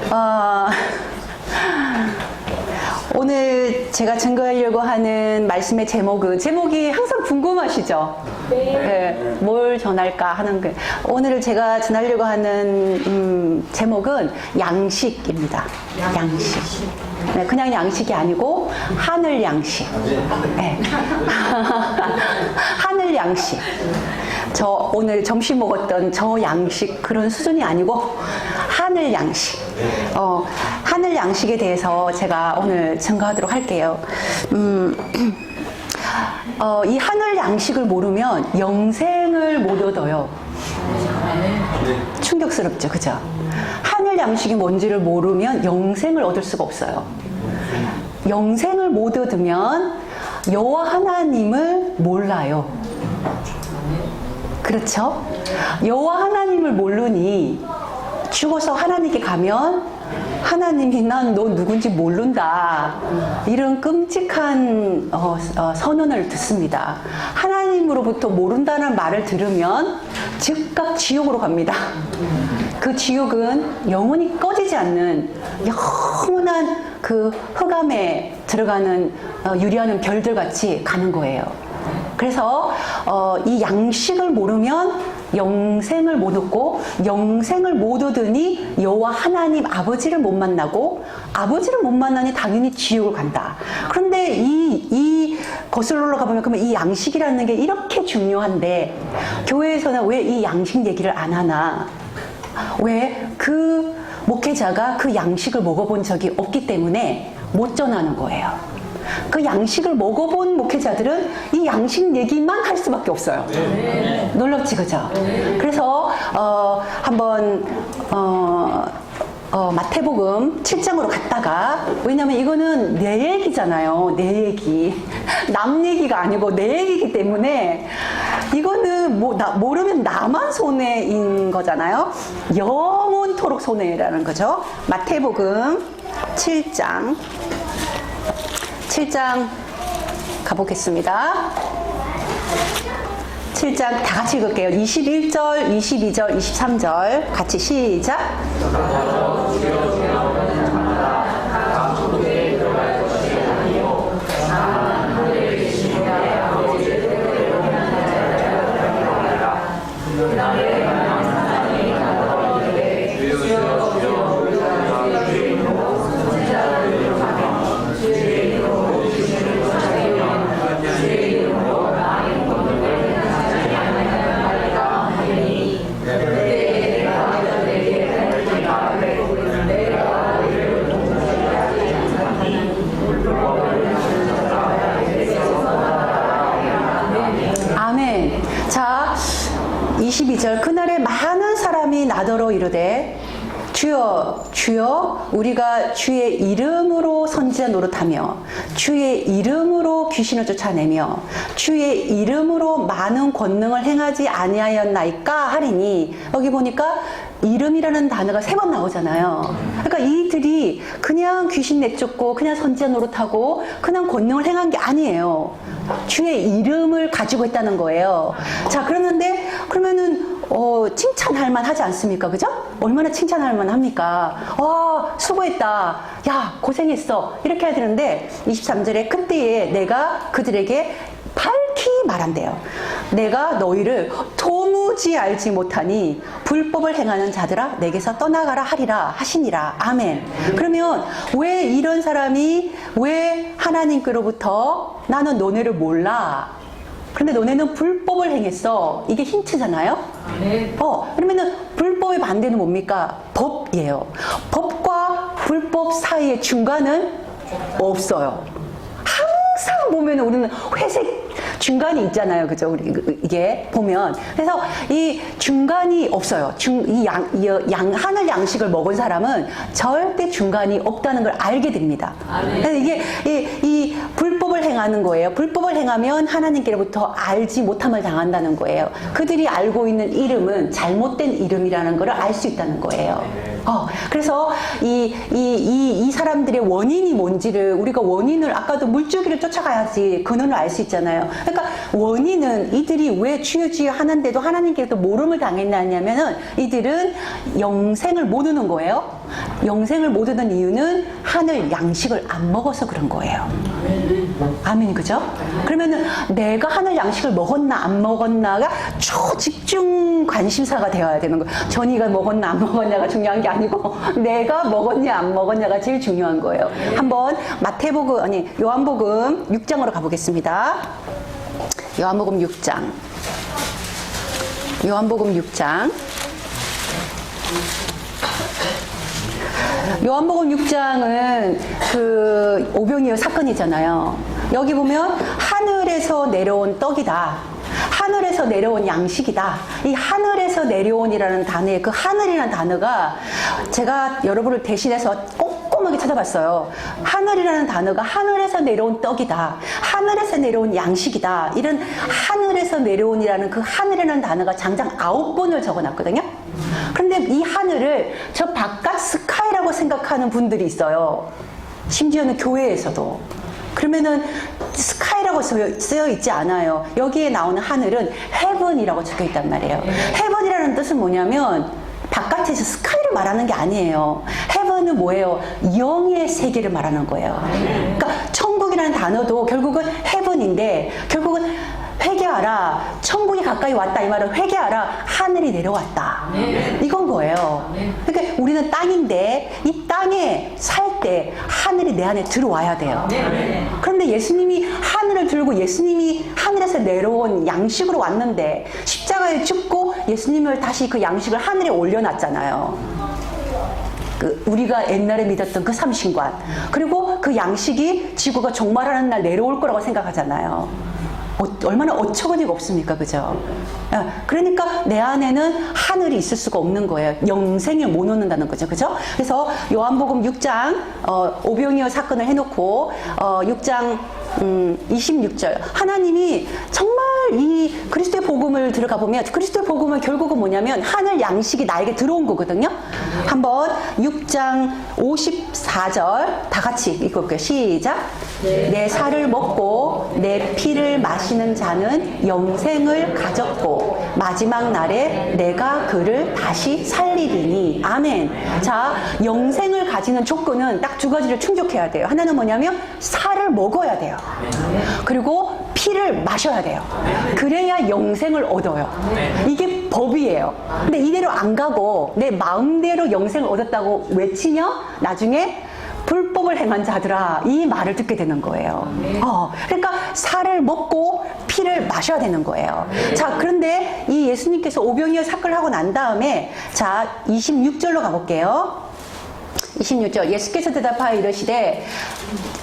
어, 오늘 제가 증거하려고 하는 말씀의 제목이 항상 궁금하시죠? 네. 뭘 전할까 하는 게. 오늘 제가 전하려고 하는 제목은 양식입니다. 양식. 네, 그냥 양식이 아니고 하늘 양식. 네. 하늘 양식. 저 오늘 점심 먹었던 저 양식 그런 수준이 아니고 하늘 양식. 하늘 양식에 대해서 제가 오늘 증거하도록 할게요. 이 하늘 양식을 모르면 영생을 못 얻어요. 충격스럽죠, 그죠? 하늘 양식이 뭔지를 모르면 영생을 얻을 수가 없어요. 영생을 못 얻으면 여호와 하나님을 몰라요. 그렇죠? 여호와 하나님을 모르니 죽어서 하나님께 가면 하나님이 난 너 누군지 모른다. 이런 끔찍한 선언을 듣습니다. 하나님으로부터 모른다는 말을 들으면 즉각 지옥으로 갑니다. 그 지옥은 영원히 꺼지지 않는 영원한 그 흑암에 들어가는 유리하는 별들 같이 가는 거예요. 그래서 이 양식을 모르면 영생을 못 얻고 영생을 못 얻으니 여호와 하나님 아버지를 못 만나고 아버지를 못 만나니 당연히 지옥을 간다. 그런데 이 거슬러 가보면 그러면 이 양식이라는 게 이렇게 중요한데 교회에서는 왜 이 양식 얘기를 안 하나? 왜 그 목회자가 그 양식을 먹어본 적이 없기 때문에 못 전하는 거예요. 그 양식을 먹어본 목회자들은 이 양식 얘기만 할 수밖에 없어요. 네. 놀랍지, 그죠? 네. 그래서 한번 마태복음 7장으로 갔다가, 왜냐면 이거는 내 얘기잖아요. 내 얘기. 남 얘기가 아니고 내 얘기이기 때문에 이거는 모르면 나만 손해인 거잖아요. 영원토록 손해라는 거죠. 마태복음 7장 가보겠습니다. 7장 다 같이 읽을게요. 21절, 22절, 23절 같이 시작. 아멘. 자, 22절. 그날에 많은 사람이 나더러 이르되 주여 주여 우리가 주의 이름으로 선지자 노릇하며 주의 이름으로 귀신을 쫓아내며 주의 이름으로 많은 권능을 행하지 아니하였나이까 하리니, 여기 보니까 이름이라는 단어가 3번 나오잖아요. 그러니까 이들이 그냥 귀신 내쫓고 그냥 선지자 노릇하고 그냥 권능을 행한 게 아니에요. 주의 이름을 가지고 있다는 거예요. 자, 그러면은 칭찬할 만 하지 않습니까? 그죠? 얼마나 칭찬할 만 합니까? 와, 수고했다. 야, 고생했어. 이렇게 해야 되는데 23절에 그때에 내가 그들에게 밝히 말한대요. 내가 너희를 도무지 알지 못하니 불법을 행하는 자들아 내게서 떠나가라 하리라 하시니라. 아멘. 그러면 왜 이런 사람이 왜 하나님께로부터 나는 너네를 몰라, 그런데 너네는 불법을 행했어, 이게 힌트잖아요. 네. 그러면은 불법의 반대는 뭡니까? 법이에요. 법과 불법 사이의 중간은 없어요. 항상 보면 우리는 회색 중간이 있잖아요. 그죠? 우리 이게 보면. 그래서 이 중간이 없어요. 하늘 양식을 먹은 사람은 절대 중간이 없다는 걸 알게 됩니다. 그래서 이게 이 불법을 행하는 거예요. 불법을 행하면 하나님께로부터 알지 못함을 당한다는 거예요. 그들이 알고 있는 이름은 잘못된 이름이라는 걸 알 수 있다는 거예요. 그래서 이 사람들의 원인이 뭔지를 우리가 원인을 아까도 물줄기를 쫓아가야지 근원을 알 수 있잖아요. 그러니까 원인은 이들이 왜 주여 주여 하는데도 하나님께서 모름을 당했냐면은 이들은 영생을 못 얻는 거예요. 영생을 못 얻는 이유는 하늘 양식을 안 먹어서 그런 거예요. 아멘, 그죠? 그러면은 내가 하늘 양식을 먹었나 안 먹었나가 초집중 관심사가 되어야 되는 거예요. 전이가 먹었나 안 먹었냐가 중요한 게 아니고 내가 먹었냐 안 먹었냐가 제일 중요한 거예요. 한번 요한복음 6장으로 가보겠습니다. 요한복음 6장. 요한복음 6장. 요한복음 6장은 그 오병이어 사건이잖아요. 여기 보면 하늘에서 내려온 떡이다. 하늘에서 내려온 양식이다. 이 하늘에서 내려온이라는 단어에 그 하늘이라는 단어가 제가 여러분을 대신해서 꼼꼼하게 찾아봤어요. 하늘이라는 단어가 하늘에서 내려온 떡이다. 하늘에서 내려온 양식이다. 이런 하늘에서 내려온이라는 그 하늘이라는 단어가 장장 9번을 적어놨거든요. 그런데 이 하늘을 저 바깥 스카이라고 생각하는 분들이 있어요. 심지어는 교회에서도. 그러면은 스카이라고 쓰여 있지 않아요. 여기에 나오는 하늘은 heaven이라고 적혀 있단 말이에요. heaven이라는 뜻은 뭐냐면 바깥에서 스카이를 말하는 게 아니에요. heaven은 뭐예요? 영의 세계를 말하는 거예요. 그러니까 천국이라는 단어도 결국은 heaven인데 결국은 회개하라. 천국이 가까이 왔다. 이 말은 회개하라. 하늘이 내려왔다. 이건 거예요. 그러니까 우리는 땅인데 이 땅에 살 때 하늘이 내 안에 들어와야 돼요. 그런데 예수님이 하늘을 들고 예수님이 하늘에서 내려온 양식으로 왔는데 십자가에 죽고 예수님을 다시 그 양식을 하늘에 올려놨잖아요. 우리가 옛날에 믿었던 그 삼신관. 그리고 그 양식이 지구가 종말하는 날 내려올 거라고 생각하잖아요. 얼마나 어처구니가 없습니까? 그죠? 그러니까 내 안에는 하늘이 있을 수가 없는 거예요. 영생을 못 얻는다는 거죠. 그죠? 그래서 요한복음 6장, 오병이어 사건을 해놓고, 6장, 26절. 하나님이 정말 이 그리스도의 복음을 들어가 보면 그리스도의 복음은 결국은 뭐냐면 하늘 양식이 나에게 들어온 거거든요. 한번 6장 54절 다 같이 읽어볼게요. 시작. 내 살을 먹고 내 피를 마시는 자는 영생을 가졌고 마지막 날에 내가 그를 다시 살리리니. 아멘. 자, 영생을 가지는 조건은 딱 두 가지를 충족해야 돼요. 하나는 뭐냐면 살을 먹어야 돼요. 그리고 피를 마셔야 돼요. 그래야 영생을 얻어요. 이게 법이에요. 근데 이대로 안 가고 내 마음대로 영생을 얻었다고 외치면 나중에 불법을 행한 자들아 이 말을 듣게 되는 거예요. 그러니까 살을 먹고 피를 마셔야 되는 거예요. 자, 그런데 이 예수님께서 오병이어 사건을 하고 난 다음에 자 26절로 가볼게요. 26절 예수께서 대답하여 이르시되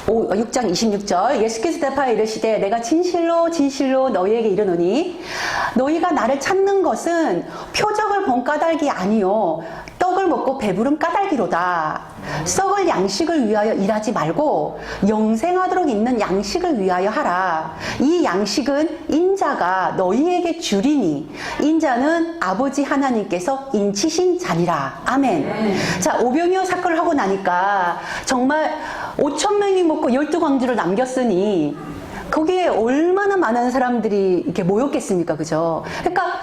6장 26절 예수께서 대답하여 이르시되 내가 진실로 진실로 너희에게 이르노니 너희가 나를 찾는 것은 표적을 본 까닭이 아니요 떡을 먹고 배부른 까닭이로다. 썩을 양식을 위하여 일하지 말고 영생하도록 있는 양식을 위하여 하라. 이 양식은 인자가 너희에게 주리니 인자는 아버지 하나님께서 인치신 자니라. 아멘. 자, 오병이어 사건을 하고 나니까 정말 5,000명이 먹고 12광주를 남겼으니 거기에 얼마나 많은 사람들이 이렇게 모였겠습니까? 그죠? 그러니까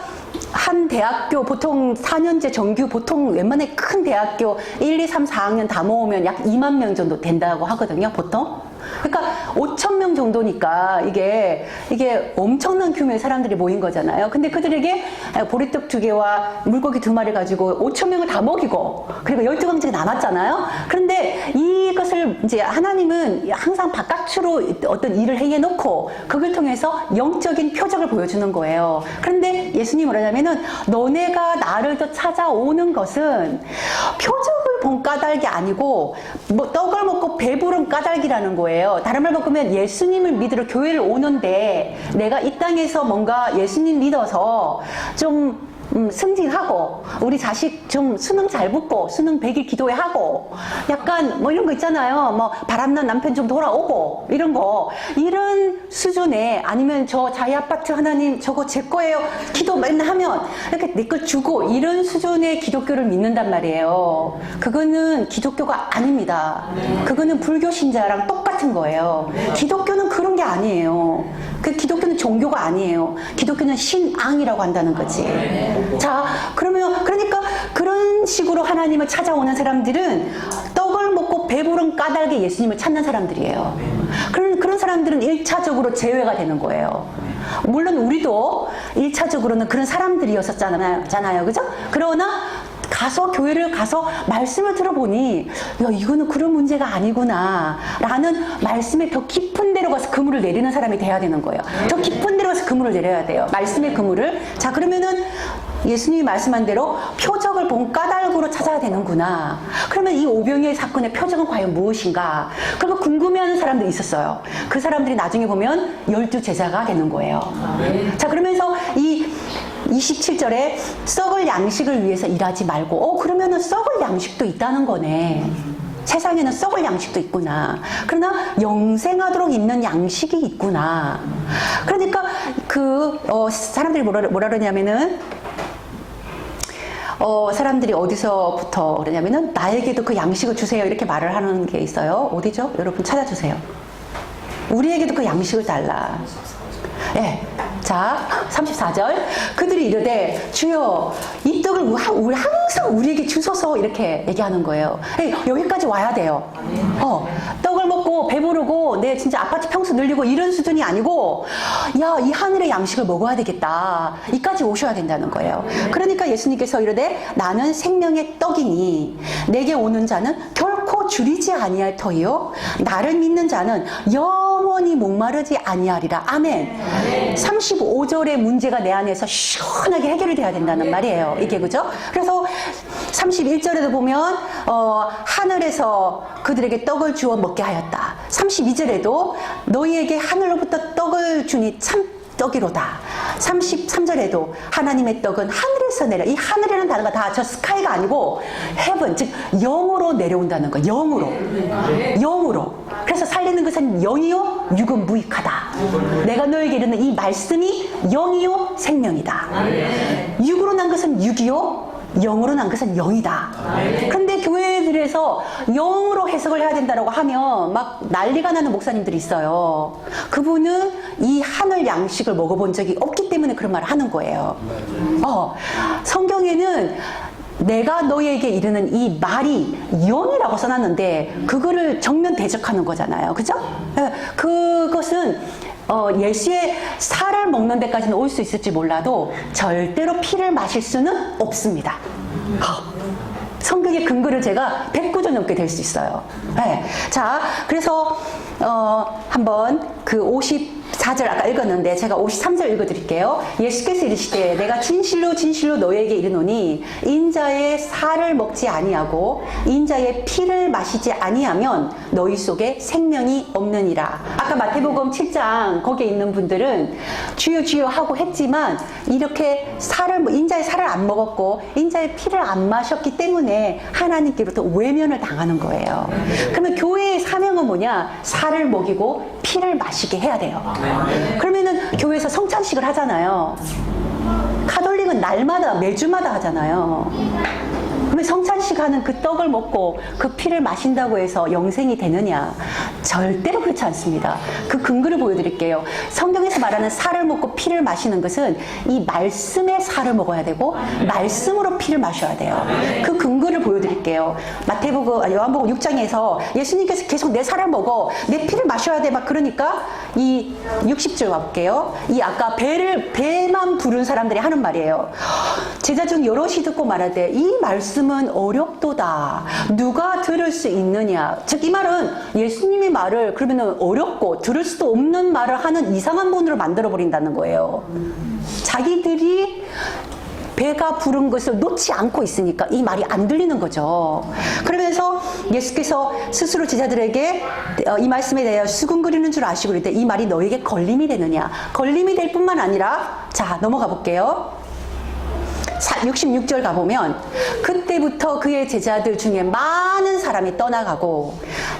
한 대학교 보통 4년제 정규 보통 웬만한 큰 대학교 1, 2, 3, 4학년 다 모으면 약 2만 명 정도 된다고 하거든요, 보통. 그러니까 5,000명 정도니까 이게 엄청난 규모의 사람들이 모인 거잖아요. 근데 그들에게 보리떡 2개와 물고기 2마리 가지고 5,000명을 다 먹이고 그리고 12광지가 남았잖아요. 그런데 이것을 이제 하나님은 항상 바깥으로 어떤 일을 행해놓고 그걸 통해서 영적인 표적을 보여주는 거예요. 그런데 예수님이 뭐라냐면은 너네가 나를 더 찾아오는 것은 표적을 본 까닭이 아니고 뭐 떡을 먹고 배부른 까닭이라는 거예요. 다른 말로 보면 예수님을 믿으러 교회를 오는데 내가 이 땅에서 뭔가 예수님 믿어서 좀 승진하고 우리 자식 좀 수능 잘 붙고 수능 100일 기도회 하고 약간 뭐 이런 거 있잖아요. 뭐 바람난 남편 좀 돌아오고 이런 거 이런 수준에 아니면 저 자이 아파트 하나님 저거 제 거예요 기도 맨날 하면 이렇게 내 걸 주고 이런 수준의 기독교를 믿는단 말이에요. 그거는 기독교가 아닙니다. 그거는 불교 신자랑 똑같은 거예요. 기독교는 그런 게 아니에요. 그 기독교는 종교가 아니에요. 기독교는 신앙이라고 한다는 거지. 자, 그러니까 그런 식으로 하나님을 찾아오는 사람들은 떡을 먹고 배부른 까닭에 예수님을 찾는 사람들이에요. 그런 사람들은 1차적으로 제외가 되는 거예요. 물론 우리도 1차적으로는 그런 사람들이었었잖아요. 그죠? 그러나 교회를 가서 말씀을 들어보니 야, 이거는 그런 문제가 아니구나 라는 말씀에 더 깊은 데로 가서 그물을 내리는 사람이 돼야 되는 거예요. 더 깊은 데로 가서 그물을 내려야 돼요. 말씀의 그물을. 자, 그러면은 예수님이 말씀한 대로 표적을 본 까닭으로 찾아야 되는구나. 그러면 이 오병이의 사건의 표적은 과연 무엇인가? 그걸 궁금해하는 사람들이 있었어요. 그 사람들이 나중에 보면 12제자가 되는 거예요. 자, 그러면서 이 27절에 썩을 양식을 위해서 일하지 말고 그러면은 썩을 양식도 있다는 거네. 세상에는 썩을 양식도 있구나. 그러나 영생하도록 있는 양식이 있구나. 그러니까 사람들이 뭐라 그러냐면은 사람들이 어디서부터 그러냐면은 나에게도 그 양식을 주세요 이렇게 말을 하는 게 있어요. 어디죠? 여러분 찾아주세요. 우리에게도 그 양식을 달라. 네. 자, 34절. 그들이 이르되 주여 이 떡을 우리 항상 우리에게 주소서 이렇게 얘기하는 거예요. 여기까지 와야 돼요. 떡을 먹고 배부르고 내 진짜 아파트 평수 늘리고 이런 수준이 아니고 야, 이 하늘의 양식을 먹어야 되겠다. 이까지 오셔야 된다는 거예요. 그러니까 예수님께서 이르되 나는 생명의 떡이니 내게 오는 자는 결코 줄이지 아니할 터이요 나를 믿는 자는 영원히 목마르지 아니하리라. 아멘. 35절의 문제가 내 안에서 시원하게 해결이 돼야 된다는 말이에요. 이게 그죠? 그래서 31절에도 보면 하늘에서 그들에게 떡을 주어 먹게 하였다. 32절에도 너희에게 하늘로부터 떡을 주니 참 떡이로다. 33절에도 하나님의 떡은 하늘에서 내려. 이 하늘이라는 단어가 다 저 스카이가 아니고 헤븐, 즉 영으로 내려온다는 거. 영으로. 그래서 살리는 것은 영이요 육은 무익하다. 내가 너에게 이르는 이 말씀이 영이요 생명이다. 육으로 난 것은 육이요 영으로 난 것은 영이다. 그런데 교회들에서 영으로 해석을 해야 된다고 하면 막 난리가 나는 목사님들이 있어요. 그분은 이 하늘 양식을 먹어본 적이 없기 때문에 그런 말을 하는 거예요. 성경에는 내가 너에게 이르는 이 말이 영이라고 써놨는데 그거를 정면 대적하는 거잖아요. 그죠? 그것은 예수의 살을 먹는 데까지는 올 수 있을지 몰라도 절대로 피를 마실 수는 없습니다. 성경의 근거를 제가 109조 넘게 될 수 있어요. 네. 자, 그래서 한번 그 54절 아까 읽었는데 제가 53절 읽어드릴게요. 예수께서 이르시되 내가 진실로 진실로 너희에게 이르노니 인자의 살을 먹지 아니하고 인자의 피를 마시지 아니하면 너희 속에 생명이 없느니라. 아까 마태복음 7장 거기에 있는 분들은 주여 주여 하고 했지만 이렇게 인자의 살을 안 먹었고 인자의 피를 안 마셨기 때문에 하나님께로부터 외면을 당하는 거예요. 그러면 교회의 사명은 뭐냐? 살을 먹이고 피를 마시게 해야 돼요. 그러면은 교회에서 성찬식을 하잖아요. 카톨릭은 날마다 매주마다 하잖아요. 그러면 성찬식 하는 그 떡을 먹고 그 피를 마신다고 해서 영생이 되느냐? 절대로 그렇지 않습니다. 그 근거를 보여드릴게요. 성경에서 말하는 살을 먹고 피를 마시는 것은 이 말씀의 살을 먹어야 되고 말씀으로 피를 마셔야 돼요. 그 근거를 보여드릴게요. 요한복음 6장에서 예수님께서 계속 내 살을 먹어 내 피를 마셔야 돼 막 그러니까 이 60절 와볼게요. 이 아까 배만 부른 사람들이 하는 말이에요. 제자 중 여럿이 듣고 말하되 이 말씀은 어렵도다. 누가 들을 수 있느냐. 즉 이 말은 예수님의 말을 그러면 어렵고 들을 수도 없는 말을 하는 이상한 분으로 만들어 버린다는 거예요. 자기들이 배가 부른 것을 놓지 않고 있으니까 이 말이 안 들리는 거죠. 그러면서 예수께서 스스로 제자들에게 이 말씀에 대하여 수군거리는 줄 아시고 그럴 때 이 말이 너에게 걸림이 되느냐. 걸림이 될 뿐만 아니라 자 넘어가 볼게요. 66절 가보면 그때부터 그의 제자들 중에 많은 사람이 떠나가고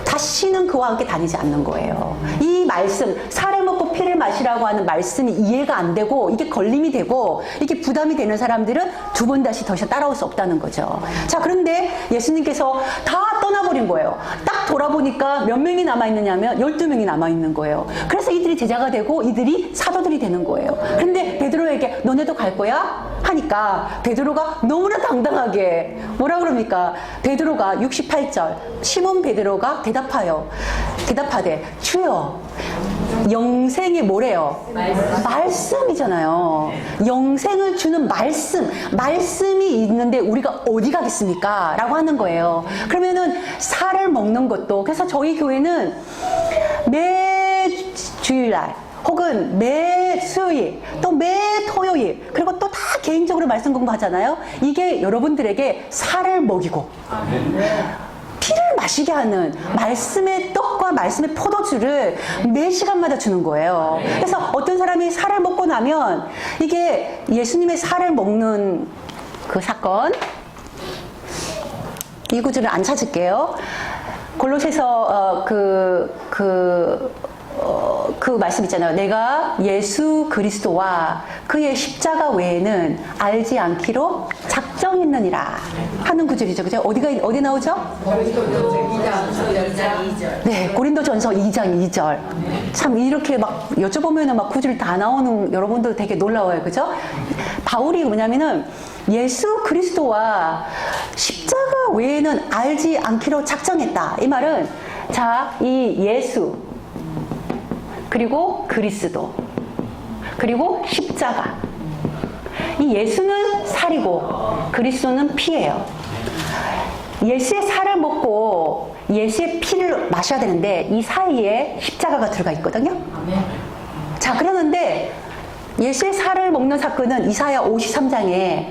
다시는 그와 함께 다니지 않는 거예요. 이 말씀, 살을 먹고 피를 마시라고 하는 말씀이 이해가 안 되고 이게 걸림이 되고 이게 부담이 되는 사람들은 두 번 다시 더 이상 따라올 수 없다는 거죠. 자, 그런데 예수님께서 다 떠나버린 거예요. 딱 돌아보니까 몇 명이 남아있느냐면 12명이 남아있는 거예요. 그래서 이들이 제자가 되고 이들이 사도들이 되는 거예요. 그런데 베드로에게 너네도 갈 거야? 하니까 베드로가 너무나 당당하게 뭐라 그럽니까? 베드로가 68절 시몬 베드로가 대답하되 주여 영생이 뭐래요? 말씀이잖아요. 영생을 주는 말씀이 있는데 우리가 어디 가겠습니까? 라고 하는 거예요. 그러면은 살을 먹는 것도, 그래서 저희 교회는 매 주일날 혹은 매 수요일 또 매 토요일 그리고 또 다 개인적으로 말씀 공부하잖아요. 이게 여러분들에게 살을 먹이고 피를 마시게 하는 말씀의 떡과 말씀의 포도주를 매 시간마다 주는 거예요. 그래서 어떤 사람이 살을 먹고 나면 이게 예수님의 살을 먹는 그 사건, 이 구절을 안 찾을게요. 골로새서 그 말씀 있잖아요. 내가 예수 그리스도와 그의 십자가 외에는 알지 않기로 작정했느니라 하는 구절이죠. 그죠? 어디 나오죠? 네, 고린도전서 2장 2절. 참 이렇게 막 여쭤보면은 막 구절 다 나오는 여러분들 되게 놀라워요. 그죠? 바울이 뭐냐면은 예수 그리스도와 십자가 외에는 알지 않기로 작정했다. 이 말은 자, 이 예수 그리고 그리스도 그리고 십자가, 이 예수는 살이고 그리스도는 피예요. 예수의 살을 먹고 예수의 피를 마셔야 되는데 이 사이에 십자가가 들어가 있거든요. 자, 그러는데 예수의 살을 먹는 사건은 이사야 53장에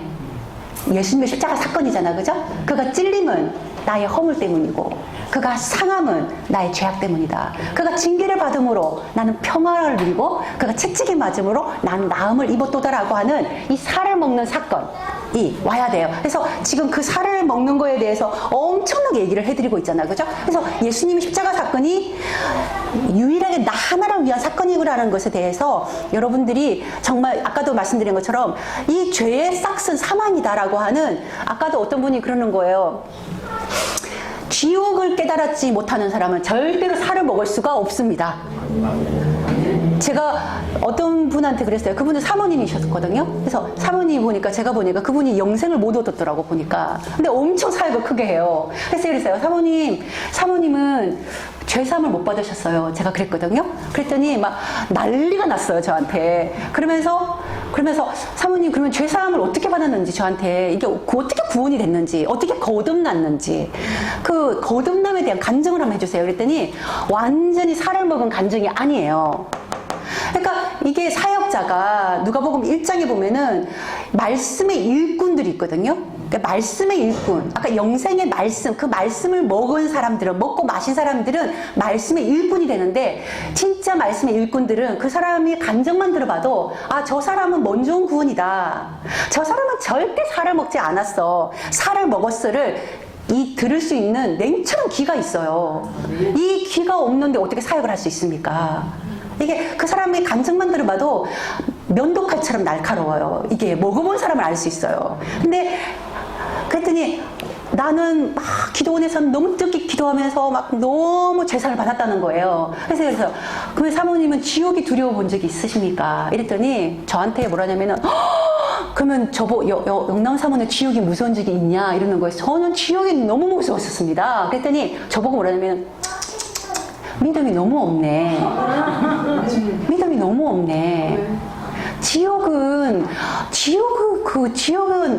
예수님의 십자가 사건이잖아, 그죠? 그가 찔림은 나의 허물 때문이고 그가 상함은 나의 죄악 때문이다. 그가 징계를 받음으로 나는 평화를 누리고 그가 채찍에 맞음으로 나는 나음을 입었도다라고 하는 이 살을 먹는 사건이 와야 돼요. 그래서 지금 그 살을 먹는 거에 대해서 엄청나게 얘기를 해드리고 있잖아요, 그죠? 그래서 예수님의 십자가 사건이 유일하게 나 하나를 위한 사건이라는 것에 대해서 여러분들이 정말 아까도 말씀드린 것처럼 이 죄의 싹은 사망이다라고 하는, 아까도 어떤 분이 그러는 거예요. 지옥을 깨달았지 못하는 사람은 절대로 살을 먹을 수가 없습니다. 제가 어떤 분한테 그랬어요. 그분은 사모님이셨거든요. 그래서 사모님 보니까 제가 보니까 그분이 영생을 못 얻었더라고 보니까. 근데 엄청 사역을 크게 해요. 그래서 그랬어요. 사모님은 죄사함을 못 받으셨어요. 제가 그랬거든요. 그랬더니 막 난리가 났어요, 저한테. 그러면서 사모님 그러면 죄사함을 어떻게 받았는지, 저한테 이게 어떻게 구원이 됐는지, 어떻게 거듭났는지 그 거듭남에 대한 간증을 한번 해주세요. 그랬더니 완전히 살을 먹은 간증이 아니에요. 그러니까 이게 사역자가 누가복음 1장에 보면은 말씀의 일꾼들이 있거든요. 그러니까 말씀의 일꾼, 아까 영생의 말씀, 그 말씀을 먹은 사람들은, 먹고 마신 사람들은 말씀의 일꾼이 되는데, 진짜 말씀의 일꾼들은 그 사람이 간증만 들어봐도 아, 저 사람은 뭔 좋은 구원이다, 저 사람은 절대 살을 먹지 않았어, 살을 먹었어를 들을 수 있는 냉철한 귀가 있어요. 이 귀가 없는데 어떻게 사역을 할 수 있습니까? 이게 그 사람의 간증만 들어봐도 면도칼처럼 날카로워요. 이게 먹어본 사람을 알 수 있어요. 근데 그랬더니 나는 막 기도원에서 너무 뜻깊게 기도하면서 막 너무 제사를 받았다는 거예요. 그래서 그러면 사모님은 지옥이 두려워 본 적이 있으십니까? 이랬더니 저한테 뭐라냐면은 그러면 영남 사모는 지옥이 무서운 적이 있냐 이러는 거예요. 저는 지옥이 너무 무서웠었습니다. 그랬더니 저보고 뭐라냐면 믿음이 너무 없네. 믿음이 너무 없네. 지옥은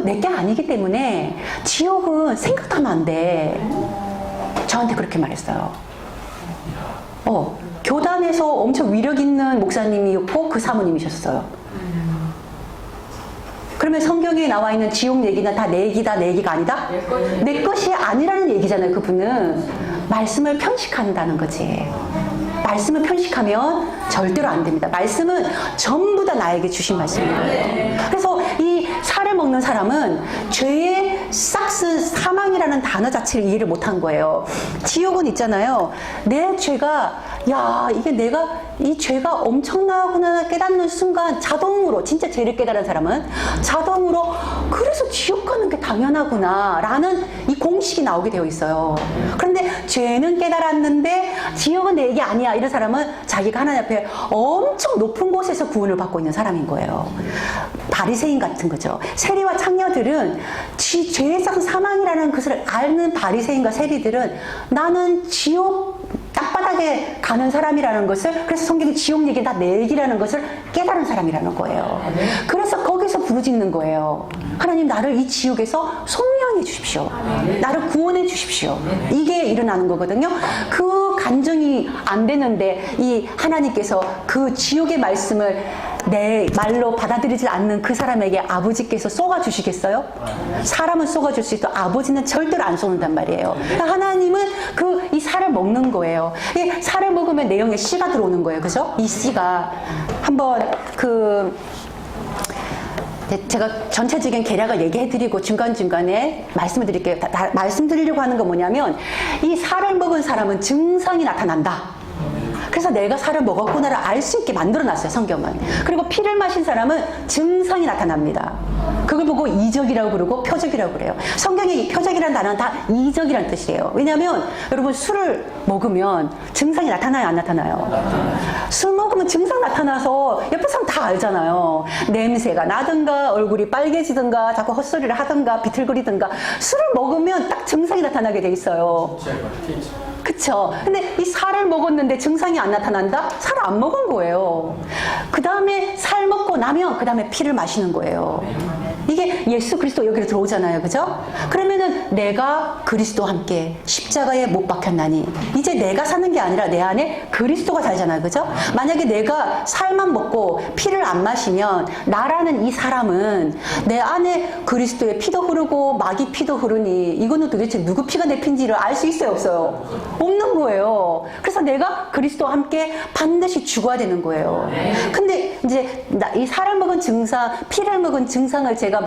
내게 아니기 때문에 지옥은 생각도 하면 안 돼. 저한테 그렇게 말했어요. 교단에서 엄청 위력 있는 목사님이었고 그 사모님이셨어요. 그러면 성경에 나와 있는 지옥 얘기는 다 내 얘기다, 내 얘기가 아니다? 내 것이 아니라는 얘기잖아요. 그분은 말씀을 편식한다는 거지. 말씀을 편식하면 절대로 안 됩니다. 말씀은 전부 다 나에게 주신 말씀이에요. 그래서 이 살을 먹는 사람은 죄의 싹스 사망이라는 단어 자체를 이해를 못한 거예요. 지옥은 있잖아요. 내 죄가, 야, 이게 내가 이 죄가 엄청나구나 깨닫는 순간 자동으로, 진짜 죄를 깨달은 사람은 자동으로 그래서 지옥 가는 게 당연하구나 라는 이 공식이 나오게 되어 있어요. 그런데 죄는 깨달았는데 지옥은 내 얘기 아니야, 이런 사람은 자기가 하나님 앞에 엄청 높은 곳에서 구원을 받고 있는 사람인 거예요. 바리새인 같은 거죠. 세리와 창녀들은 죄의 싹 사망이라는 것을 아는 바리새인과 세리들은 나는 지옥 땅바닥에 가는 사람이라는 것을, 그래서 성경이 지옥 얘기 다 내 얘기라는 것을 깨달은 사람이라는 거예요. 그래서 거기서 부르짖는 거예요. 하나님, 나를 이 지옥에서 속량해 주십시오. 나를 구원해 주십시오. 이게 일어나는 거거든요. 그 간증이 안 되는데 이 하나님께서 그 지옥의 말씀을 내 말로 받아들이지 않는 그 사람에게 아버지께서 쏘아주시겠어요? 사람은 쏘아줄 수 있어, 아버지는 절대로 안 쏘는단 말이에요. 하나님은 이 살을 먹는 거예요. 이 살을 먹으면 내 영에 씨가 들어오는 거예요. 그죠? 이 씨가 한번 제가 전체적인 계략을 얘기해드리고 중간중간에 말씀을 드릴게요. 말씀드리려고 하는 건 뭐냐면 이 살을 먹은 사람은 증상이 나타난다. 그래서 내가 살을 먹었구나를 알 수 있게 만들어놨어요, 성경은. 그리고 피를 마신 사람은 증상이 나타납니다. 그걸 보고 이적이라고 부르고 표적이라고 그래요. 성경에 이 표적이라는 단어는 다 이적이라는 뜻이에요. 왜냐하면 여러분 술을 먹으면 증상이 나타나요, 안 나타나요? 술 먹으면 증상 나타나서 옆에 사람 다 알잖아요. 냄새가 나든가 얼굴이 빨개지든가 자꾸 헛소리를 하든가 비틀거리든가 술을 먹으면 딱 증상이 나타나게 돼 있어요. 그쵸? 근데 이 살을 먹었는데 증상이 안 나타난다? 살을 안 먹은 거예요. 그 다음에 살 먹고 나면 그 다음에 피를 마시는 거예요. 이게 예수 그리스도 여기로 들어오잖아요. 그죠? 그러면은 내가 그리스도와 함께 십자가에 못 박혔나니 이제 내가 사는 게 아니라 내 안에 그리스도가 살잖아요. 그죠? 만약에 내가 살만 먹고 피를 안 마시면 나라는 이 사람은 내 안에 그리스도의 피도 흐르고 마귀 피도 흐르니 이거는 도대체 누구 피가 내 피인지를 알 수 있어요, 없어요? 없는 거예요. 그래서 내가 그리스도와 함께 반드시 죽어야 되는 거예요. 근데 이제 이 살을 먹은 증상, 피를 먹은 증상을 제가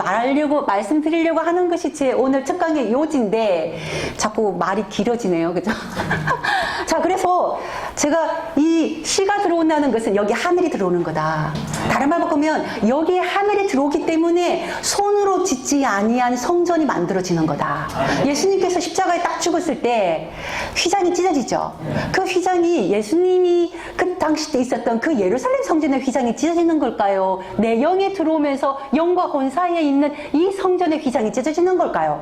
말씀드리려고 하는 것이 제 오늘 첫 강의 요지인데 자꾸 말이 길어지네요. 그죠? 자, 그래서 제가 이 씨가 들어온다는 것은 여기 하늘이 들어오는 거다. 다른 말 바꾸면 여기에 하늘이 들어오기 때문에 손으로 짓지 아니한 성전이 만들어지는 거다. 예수님께서 십자가에 딱 죽었을 때 휘장이 찢어지죠. 그 휘장이 예수님이 그 당시 때 있었던 그 예루살렘 성전의 휘장이 찢어지는 걸까요? 내 영에 들어오면서 영과 혼 사이에 있는 이 성전의 휘장이 찢어지는 걸까요?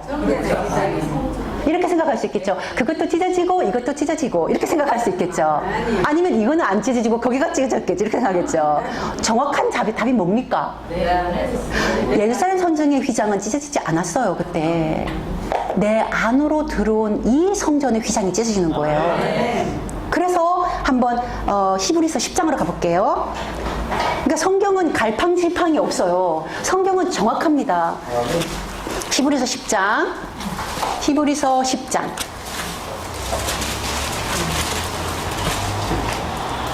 이렇게 생각할 수 있겠죠. 그것도 찢어지고 이것도 찢어지고 이렇게 생각할 수 있겠죠. 아니면 이거는 안 찢어지고 거기가 찢어졌겠지 이렇게 생각하겠죠. 정확한 답이 뭡니까? 예루살렘 성전의 휘장은 찢어지지 않았어요. 그때 내 안으로 들어온 이 성전의 휘장이 찢어지는 거예요. 그래서 한번 히브리서 10장으로 가볼게요. 그러니까 성경은 갈팡질팡이 없어요. 성경은 정확합니다. 히브리서 10장. 히브리서 10장.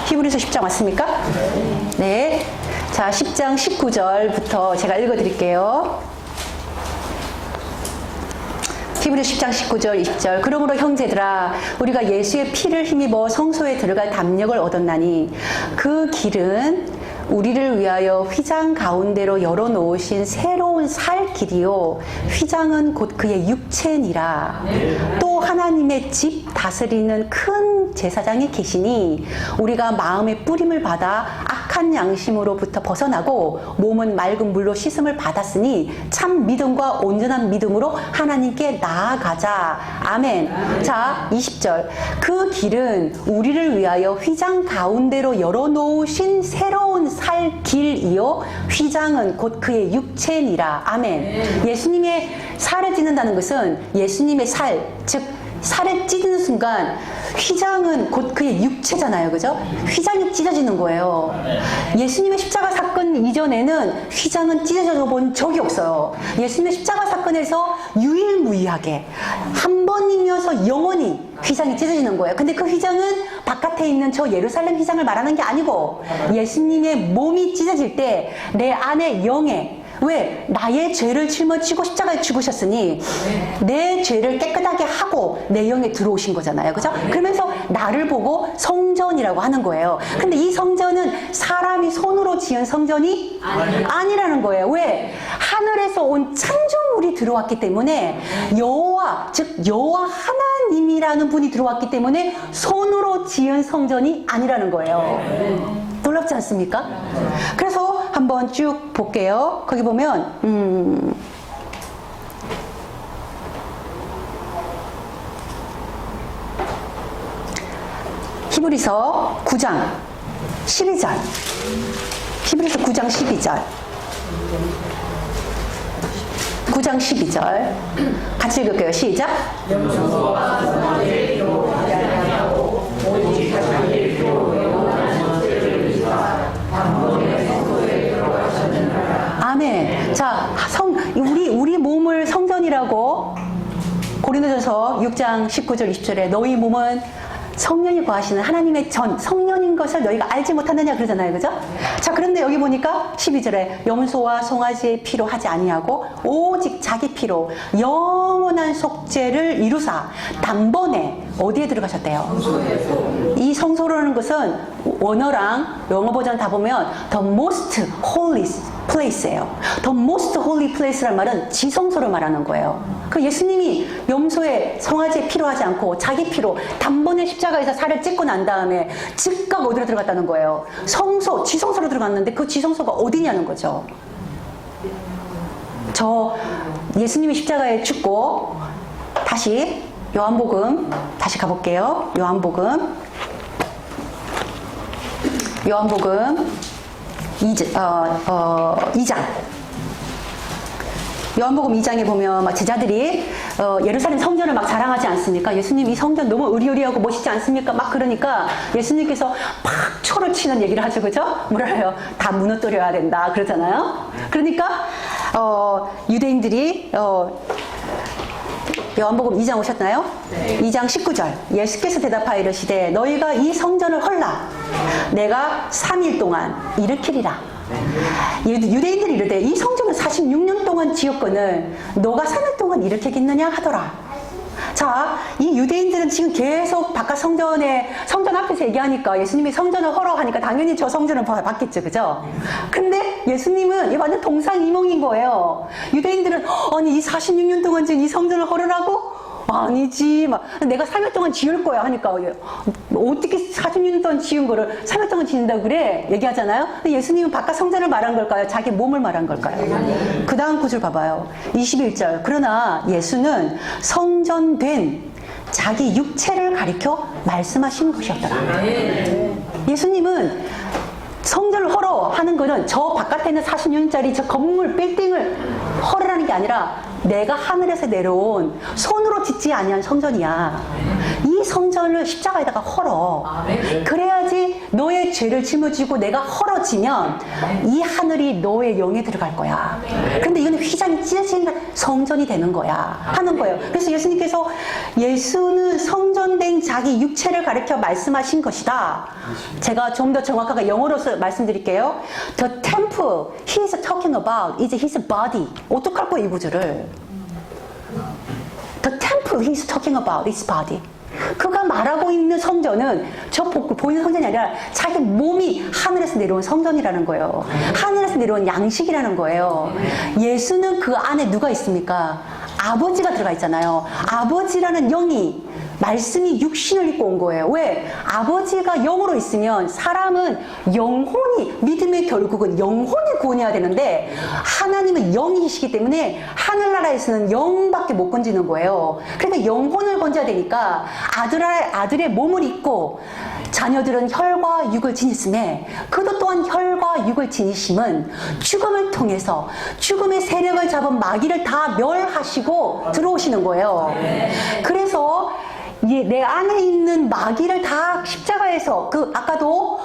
히브리서 10장 맞습니까? 네. 자, 10장 19절부터 제가 읽어드릴게요. 히브리서 10장 19절 20절. 그러므로 형제들아 우리가 예수의 피를 힘입어 성소에 들어갈 담력을 얻었나니 그 길은 우리를 위하여 휘장 가운데로 열어놓으신 새로운 살 길이요 휘장은 곧 그의 육체니라. 또 하나님의 집 다스리는 큰 제사장이 계시니 우리가 마음의 뿌림을 받아 악한 양심으로부터 벗어나고 몸은 맑은 물로 씻음을 받았으니 참 믿음과 온전한 믿음으로 하나님께 나아가자. 아멘. 자, 20절. 그 길은 우리를 위하여 휘장 가운데로 열어놓으신 새로운 살 길이요 휘장은 곧 그의 육체니라. 아멘. 예수님의 살을 찢는다는 것은 예수님의 살, 즉 살을 찢는 순간 휘장은 곧 그의 육체잖아요. 그죠? 휘장이 찢어지는 거예요. 예수님의 십자가 사건 이전에는 휘장은 찢어져 본 적이 없어요. 예수님의 십자가 사건에서 유일무이하게 한 번이면서 영원히 휘장이 찢어지는 거예요. 근데 그 휘장은 바깥에 있는 저 예루살렘 휘장을 말하는 게 아니고 예수님의 몸이 찢어질 때 내 안에 영에 왜? 나의 죄를 짊어지고 십자가에 죽으셨으니 내 죄를 깨끗하게 하고 내 영에 들어오신 거잖아요. 그죠? 그러면서 나를 보고 성전이라고 하는 거예요. 근데 이 성전은 사람이 손으로 지은 성전이 아니라는 거예요. 왜? 하늘에서 온 창조물이 들어왔기 때문에 여호와, 즉 여호와 하나님이라는 분이 들어왔기 때문에 손으로 지은 성전이 아니라는 거예요. 놀랍지 않습니까? 그래서 한번 쭉 볼게요. 거기 보면 히브리서 9장 12절 히브리서 9장 12절 9장 12절 같이 읽을게요. 시작. 아멘. 자, 우리 몸을 성전이라고 고린도전서 6장 19절 20절에 너희 몸은 성령이 거하시는 하나님의 성령인 것을 너희가 알지 못하느냐 그러잖아요. 그죠? 자, 그런데 여기 보니까 12절에 염소와 송아지의 피로 하지 아니하고 오직 자기 피로 영원한 속죄를 이루사 단번에 어디에 들어가셨대요? 이 성소라는 것은 원어랑 영어 버전 다 보면 the most holy place예요. the most holy place란 말은 지성소를 말하는 거예요. 그 예수님이 염소의 송아지에 피로 하지 않고 자기 피로 단번에 십자가에서 살을 찢고 난 다음에 즉각 어디로 들어갔다는 거예요? 성소, 지성소로 들어갔는데 그 지성소가 어디냐는 거죠. 저 예수님이 십자가에 죽고 다시 요한복음 다시 가볼게요. 요한복음 2장 요한복음 2장에 보면 막 제자들이 예루살렘 성전을 막 자랑하지 않습니까? 예수님 이 성전 너무 의리의리하고 멋있지 않습니까? 막 그러니까 예수님께서 막 초를 치는 얘기를 하죠. 그죠? 뭐라 해요? 다 무너뜨려야 된다 그러잖아요. 그러니까 유대인들이 요한복음 2장 오셨나요? 네. 2장 19절 예수께서 대답하여 이르시되 너희가 이 성전을 헐라 내가 3일 동안 일으키리라. 유대인들이 이르되 이 성전을 46년 동안 지었거늘 너가 3일 동안 일으키겠느냐 하더라. 자, 이 유대인들은 지금 계속 바깥 성전 앞에서 얘기하니까 예수님이 성전을 허러 하니까 당연히 저 성전을 봤겠죠. 그죠? 근데 예수님은 완전 동상이몽인 거예요. 유대인들은 아니 이 46년 동안 지은 이 성전을 허르라고? 아니지. 막 내가 3일 동안 지을 거야 하니까 어떻게 46년 동안 지은 거를 3일 동안 지는다고 그래? 얘기하잖아요. 근데 예수님은 바깥 성전을 말한 걸까요? 자기 몸을 말한 걸까요? 그 다음 구절 봐봐요. 21절 그러나 예수는 성전된 자기 육체를 가리켜 말씀하신 것이었더라. 예수님은 성전을 허러 하는 거는 저 바깥에 있는 46년짜리 저 건물 빌딩을 허르라는 게 아니라 내가 하늘에서 내려온 손으로 짓지 아니한 성전이야. 이 성전을 십자가에다가 헐어. 그래야지 너의 죄를 짊어지고 내가 헐어지면 이 하늘이 너의 영에 들어갈 거야. 근데 이거는 휘장이 찢어진 성전이 되는 거야. 하는 거예요. 그래서 예수는 성전된 자기 육체를 가리켜 말씀하신 것이다. 제가 좀 더 정확하게 영어로서 말씀드릴게요. The temple he is talking about is his body. 어떡할 거야 이 구절을. The temple he is talking about his body. 그가 말하고 있는 성전은 저 보이는 성전이 아니라 자기 몸이 하늘에서 내려온 성전이라는 거예요. 하늘에서 내려온 양식이라는 거예요. 예수는 그 안에 누가 있습니까? 아버지가 들어가 있잖아요. 아버지라는 영이 말씀이 육신을 입고 온 거예요. 왜? 아버지가 영으로 있으면 사람은 영혼이 믿음의 결국은 영혼이 구원해야 되는데 하나님은 영이시기 때문에 하늘나라에서는 영밖에 못 건지는 거예요. 그러니까 영혼을 건져야 되니까 아들의 몸을 입고 자녀들은 혈과 육을 지녔음에 그도 또한 혈과 육을 지니심은 죽음을 통해서 죽음의 세력을 잡은 마귀를 다 멸하시고 들어오시는 거예요. 그래서 내 안에 있는 마귀를 다 십자가에서 아까도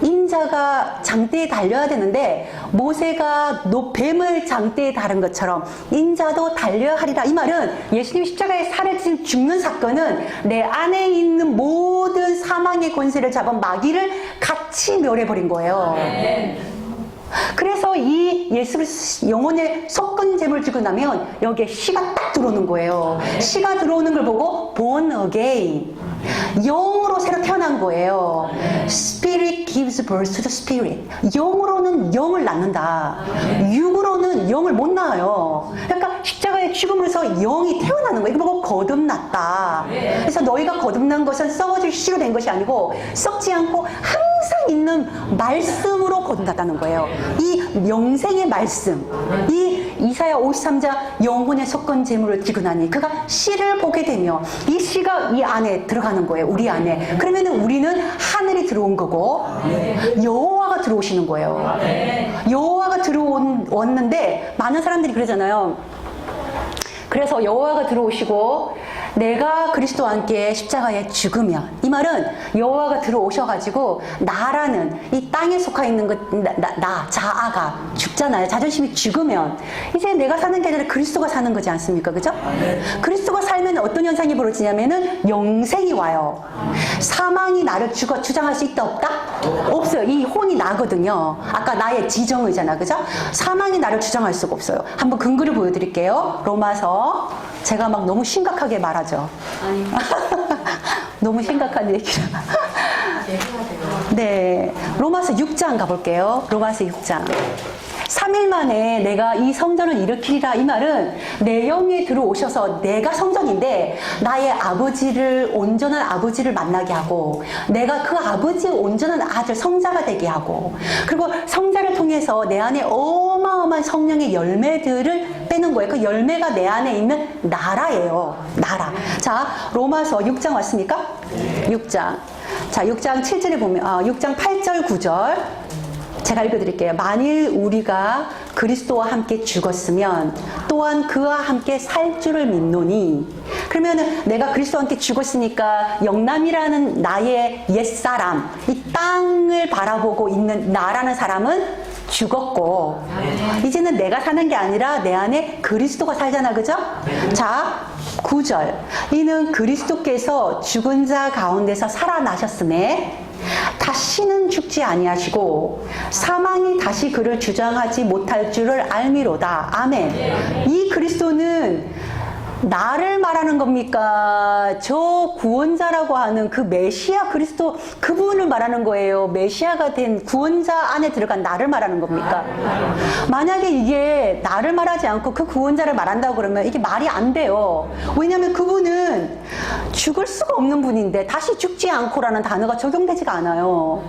인자가 장대에 달려야 되는데 모세가 뱀을 장대에 다른 것처럼 인자도 달려야 하리라. 이 말은 예수님 십자가에 살을 찌는 죽는 사건은 내 안에 있는 모든 사망의 권세를 잡은 마귀를 같이 멸해버린 거예요. 그래서 이 예수 그리스도 영혼의 섞은 제물을 지고 나면 여기에 씨가 딱 들어오는 거예요. 씨가 들어오는 걸 보고 born again. 영으로 새로 태어난 거예요. Spirit gives birth to the Spirit. 영으로는 영을 낳는다. 육으로는 영을 못 낳아요. 그러니까 십자가에 죽으면서 영이 태어나는 거예요. 이거 보고 거듭났다. 그래서 너희가 거듭난 것은 썩어질 씨로 된 것이 아니고 썩지 않고 항상 있는 말씀으로 거듭났다는 거예요. 이 영생의 말씀, 이 이사야 53장 영혼의 속건 제물을 지고 나니 그가 씨를 보게 되며 이 씨가 이 안에 들어가는 거예요. 우리 안에. 그러면 우리는 하늘이 들어온 거고 여호와가 들어오시는 거예요. 여호와가 들어왔는데 많은 사람들이 그러잖아요. 그래서 여호와가 들어오시고 내가 그리스도와 함께 십자가에 죽으면, 이 말은 여호와가 들어오셔가지고 나라는 이 땅에 속하 있는 것, 나 자아가 죽잖아요. 자존심이 죽으면 이제 내가 사는 게 아니라 그리스도가 사는 거지 않습니까? 그죠? 그리스도가 살면 어떤 현상이 벌어지냐면은 영생이 와요. 사망이 나를 주장할 수 있다 없다? 없어요. 이 혼이 나거든요. 아까 나의 지정의잖아. 그죠? 사망이 나를 주장할 수가 없어요. 한번 근거를 보여드릴게요. 로마서. 제가 막 너무 심각하게 말하죠. 아니. 너무 심각한 얘기를. 네. 로마서 6장 가볼게요. 로마서 6장. 3일 만에 내가 이 성전을 일으키리라. 이 말은 내 영에 들어오셔서 내가 성전인데 나의 아버지를, 온전한 아버지를 만나게 하고 내가 그 아버지의 온전한 아들 성자가 되게 하고, 그리고 성자를 통해서 내 안에 어마어마한 성령의 열매들을 빼는 거예요. 그 열매가 내 안에 있는 나라예요. 나라. 자, 로마서 6장 왔습니까? 6장. 자, 6장 7절에 보면, 6장 8절 9절 제가 읽어드릴게요. 만일 우리가 그리스도와 함께 죽었으면 또한 그와 함께 살 줄을 믿노니. 그러면 내가 그리스도와 함께 죽었으니까 영남이라는 나의 옛사람, 이 땅을 바라보고 있는 나라는 사람은 죽었고 이제는 내가 사는 게 아니라 내 안에 그리스도가 살잖아. 그죠? 자, 9절. 이는 그리스도께서 죽은 자 가운데서 살아나셨음에 다시는 죽지 아니하시고 사망이 다시 그를 주장하지 못할 줄을 알미로다. 아멘. 이 그리스도는 나를 말하는 겁니까? 저 구원자라고 하는 그 메시아 그리스도, 그분을 말하는 거예요. 메시아가 된 구원자 안에 들어간 나를 말하는 겁니까? 만약에 이게 나를 말하지 않고 그 구원자를 말한다고 그러면 이게 말이 안 돼요. 왜냐하면 그분은 죽을 수가 없는 분인데 다시 죽지 않고라는 단어가 적용되지가 않아요.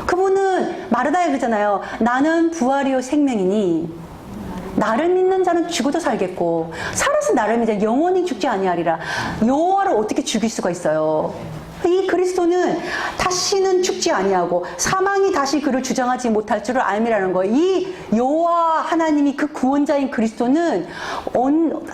그분은 마르다에 그러잖아요. 나는 부활이요 생명이니 나를 믿는 자는 죽어도 살겠고 살아서 나를 믿는 영원히 죽지 아니하리라. 여호와를 어떻게 죽일 수가 있어요? 이 그리스도는 다시는 죽지 아니하고 사망이 다시 그를 주장하지 못할 줄을 알미라는 거예요. 이 여호와 하나님이 그 구원자인 그리스도는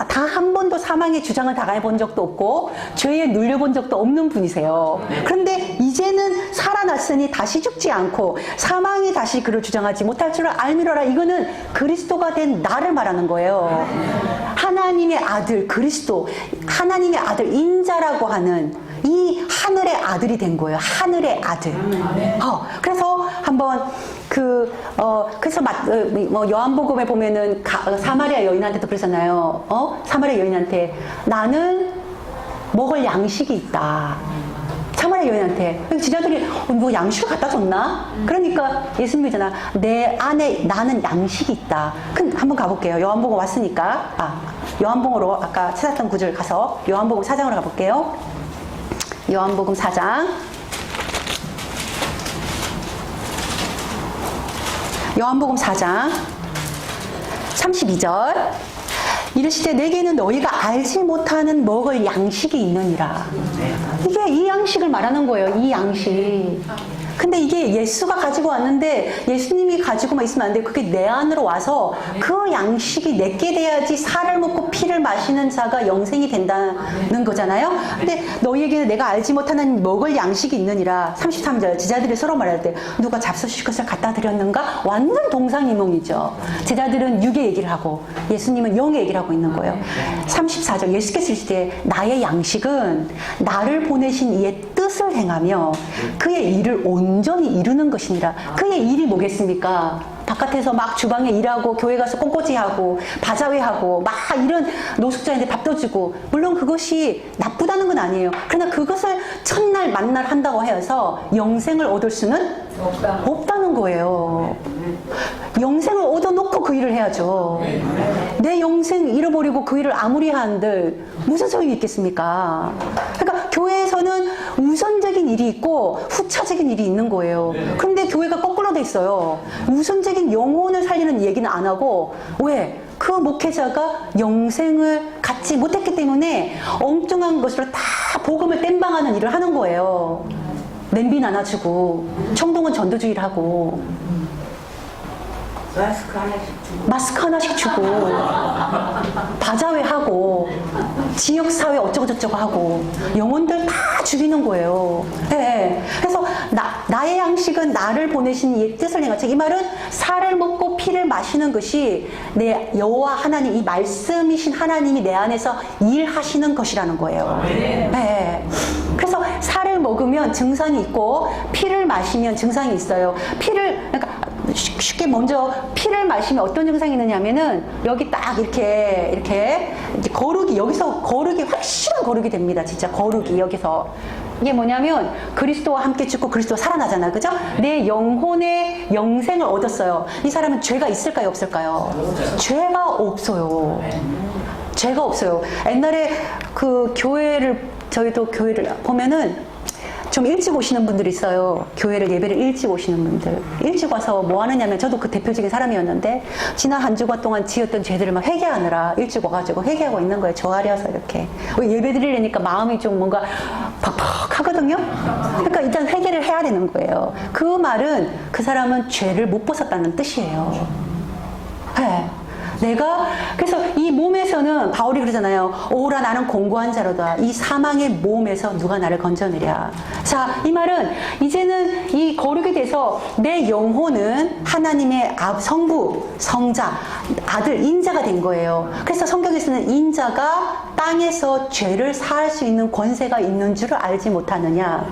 단 한 번도 사망의 주장을 당해 본 적도 없고 죄에 눌려본 적도 없는 분이세요. 그런데 이제는 살아났으니 다시 죽지 않고 사망이 다시 그를 주장하지 못할 줄을 알미로라. 이거는 그리스도가 된 나를 말하는 거예요. 하나님의 아들 그리스도, 하나님의 아들 인자라고 하는 이 하늘의 아들이 된 거예요. 하늘의 아들. 그래서 한번 그래서 요한복음에 보면은 사마리아 여인한테도 그러잖아요. 사마리아 여인한테 나는 먹을 양식이 있다. 사마리아 여인한테. 지자들이 뭐 양식을 갖다 줬나? 그러니까 예수님이잖아. 내 안에 나는 양식이 있다. 한번 가볼게요. 요한복음 왔으니까. 요한복음으로 아까 찾았던 구절 가서 요한복음 4장으로 가볼게요. 요한복음 4장. 요한복음 4장 32절. 이르시되 내게는 너희가 알지 못하는 먹을 양식이 있느니라. 이게 이 양식을 말하는 거예요. 이 양식. 근데 이게 예수가 가지고 왔는데 예수님이 가지고만 있으면 안 돼요. 그게 내 안으로 와서 그 양식이 내게 돼야지 살을 먹고 피를 마시는 자가 영생이 된다는 거잖아요. 근데 너희에게는 내가 알지 못하는 먹을 양식이 있느니라. 33절. 제자들이 서로 말할 때 누가 잡수실 것을 갖다 드렸는가? 완전 동상이몽이죠. 제자들은 육의 얘기를 하고 예수님은 영의 얘기를 하고 있는 거예요. 34절. 예수께서 이르시되 나의 양식은 나를 보내신 이의 뜻 뜻을 행하며 그의 일을 온전히 이루는 것이니라. 그의 일이 뭐겠습니까? 바깥에서 막 주방에 일하고 교회 가서 꽁꼬지하고 바자회하고 막 이런 노숙자인데 밥도 주고, 물론 그것이 나쁘다는 건 아니에요. 그러나 그것을 첫날 만날 한다고 해서 영생을 얻을 수는 없다는 거예요. 영생을 얻어놓고 그 일을 해야죠. 내 영생 잃어버리고 그 일을 아무리 하는들 무슨 소용이 있겠습니까? 그러니까 교회에서는 우선적인 일이 있고 후차적인 일이 있는 거예요. 그런데 교회가 거꾸로 돼 있어요. 우선적인 영혼을 살리는 얘기는 안 하고, 왜? 그 목회자가 영생을 갖지 못했기 때문에 엉뚱한 것으로 다 복음을 땜방하는 일을 하는 거예요. 냄비 나눠주고 청동은 전도주의를 하고 마스크 하나씩 주고 바자회 하고 지역사회 어쩌고저쩌고 하고 영혼들 다 죽이는 거예요. 네. 그래서 나의 양식은 나를 보내신 이의 뜻을 행하자. 이 말은 살을 먹고 피를 마시는 것이 내 여호와 하나님, 이 말씀이신 하나님이 내 안에서 일하시는 것이라는 거예요. 네. 그래서 살을 먹으면 증상이 있고 피를 마시면 증상이 있어요. 그러니까 쉽게 먼저 피를 마시면 어떤 증상이 있느냐면은 여기 딱 이렇게 거룩이, 여기서 거룩이, 확실한 거룩이 됩니다. 진짜 거룩이 여기서. 이게 뭐냐면 그리스도와 함께 죽고 그리스도가 살아나잖아. 그죠? 내 영혼의 영생을 얻었어요. 이 사람은 죄가 있을까요? 없을까요? 죄가 없어요. 죄가 없어요. 옛날에 그 저희도 교회를 보면은 좀 일찍 오시는 분들이 있어요. 교회를, 예배를 일찍 오시는 분들. 일찍 와서 뭐 하느냐면, 저도 그 대표적인 사람이었는데 지난 한 주간 동안 지었던 죄들을 막 회개하느라 일찍 와가지고 회개하고 있는 거예요. 저 아래에서 이렇게. 예배 드리려니까 마음이 좀 뭔가 팍팍하거든요. 그러니까 일단 회개를 해야 되는 거예요. 그 말은 그 사람은 죄를 못 벗었다는 뜻이에요. 네. 그래서 이 몸에서는 바울이 그러잖아요. 오라 나는 공고한 자로다. 이 사망의 몸에서 누가 나를 건져내랴. 자, 이 말은 이제는 이 거룩이 돼서 내 영혼은 하나님의 성부, 성자, 아들, 인자가 된 거예요. 그래서 성경에서는 인자가 땅에서 죄를 사할 수 있는 권세가 있는 줄을 알지 못하느냐.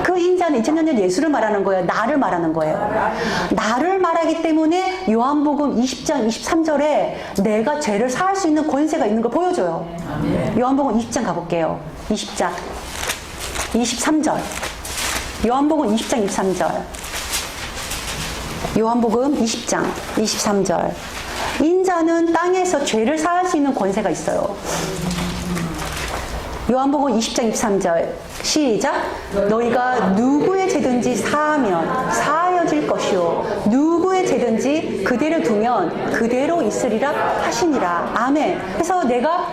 그 인자는 이제는 예수를 말하는 거예요. 나를 말하는 거예요. 나를 말하기 때문에 요한복음 20장 23절에 내가 죄를 사할 수 있는 권세가 있는 걸 보여줘요. 요한복음 20장 가볼게요. 20장 23절. 요한복음 20장 23절. 요한복음 20장 23절. 인자는 땅에서 죄를 사할 수 있는 권세가 있어요. 요한복음 20장 23절 시작. 너희가 누구의 죄든지 사하면 사하여질 것이요 누구의 죄든지 그대로 두면 그대로 있으리라 하시니라. 아멘. 그래서 내가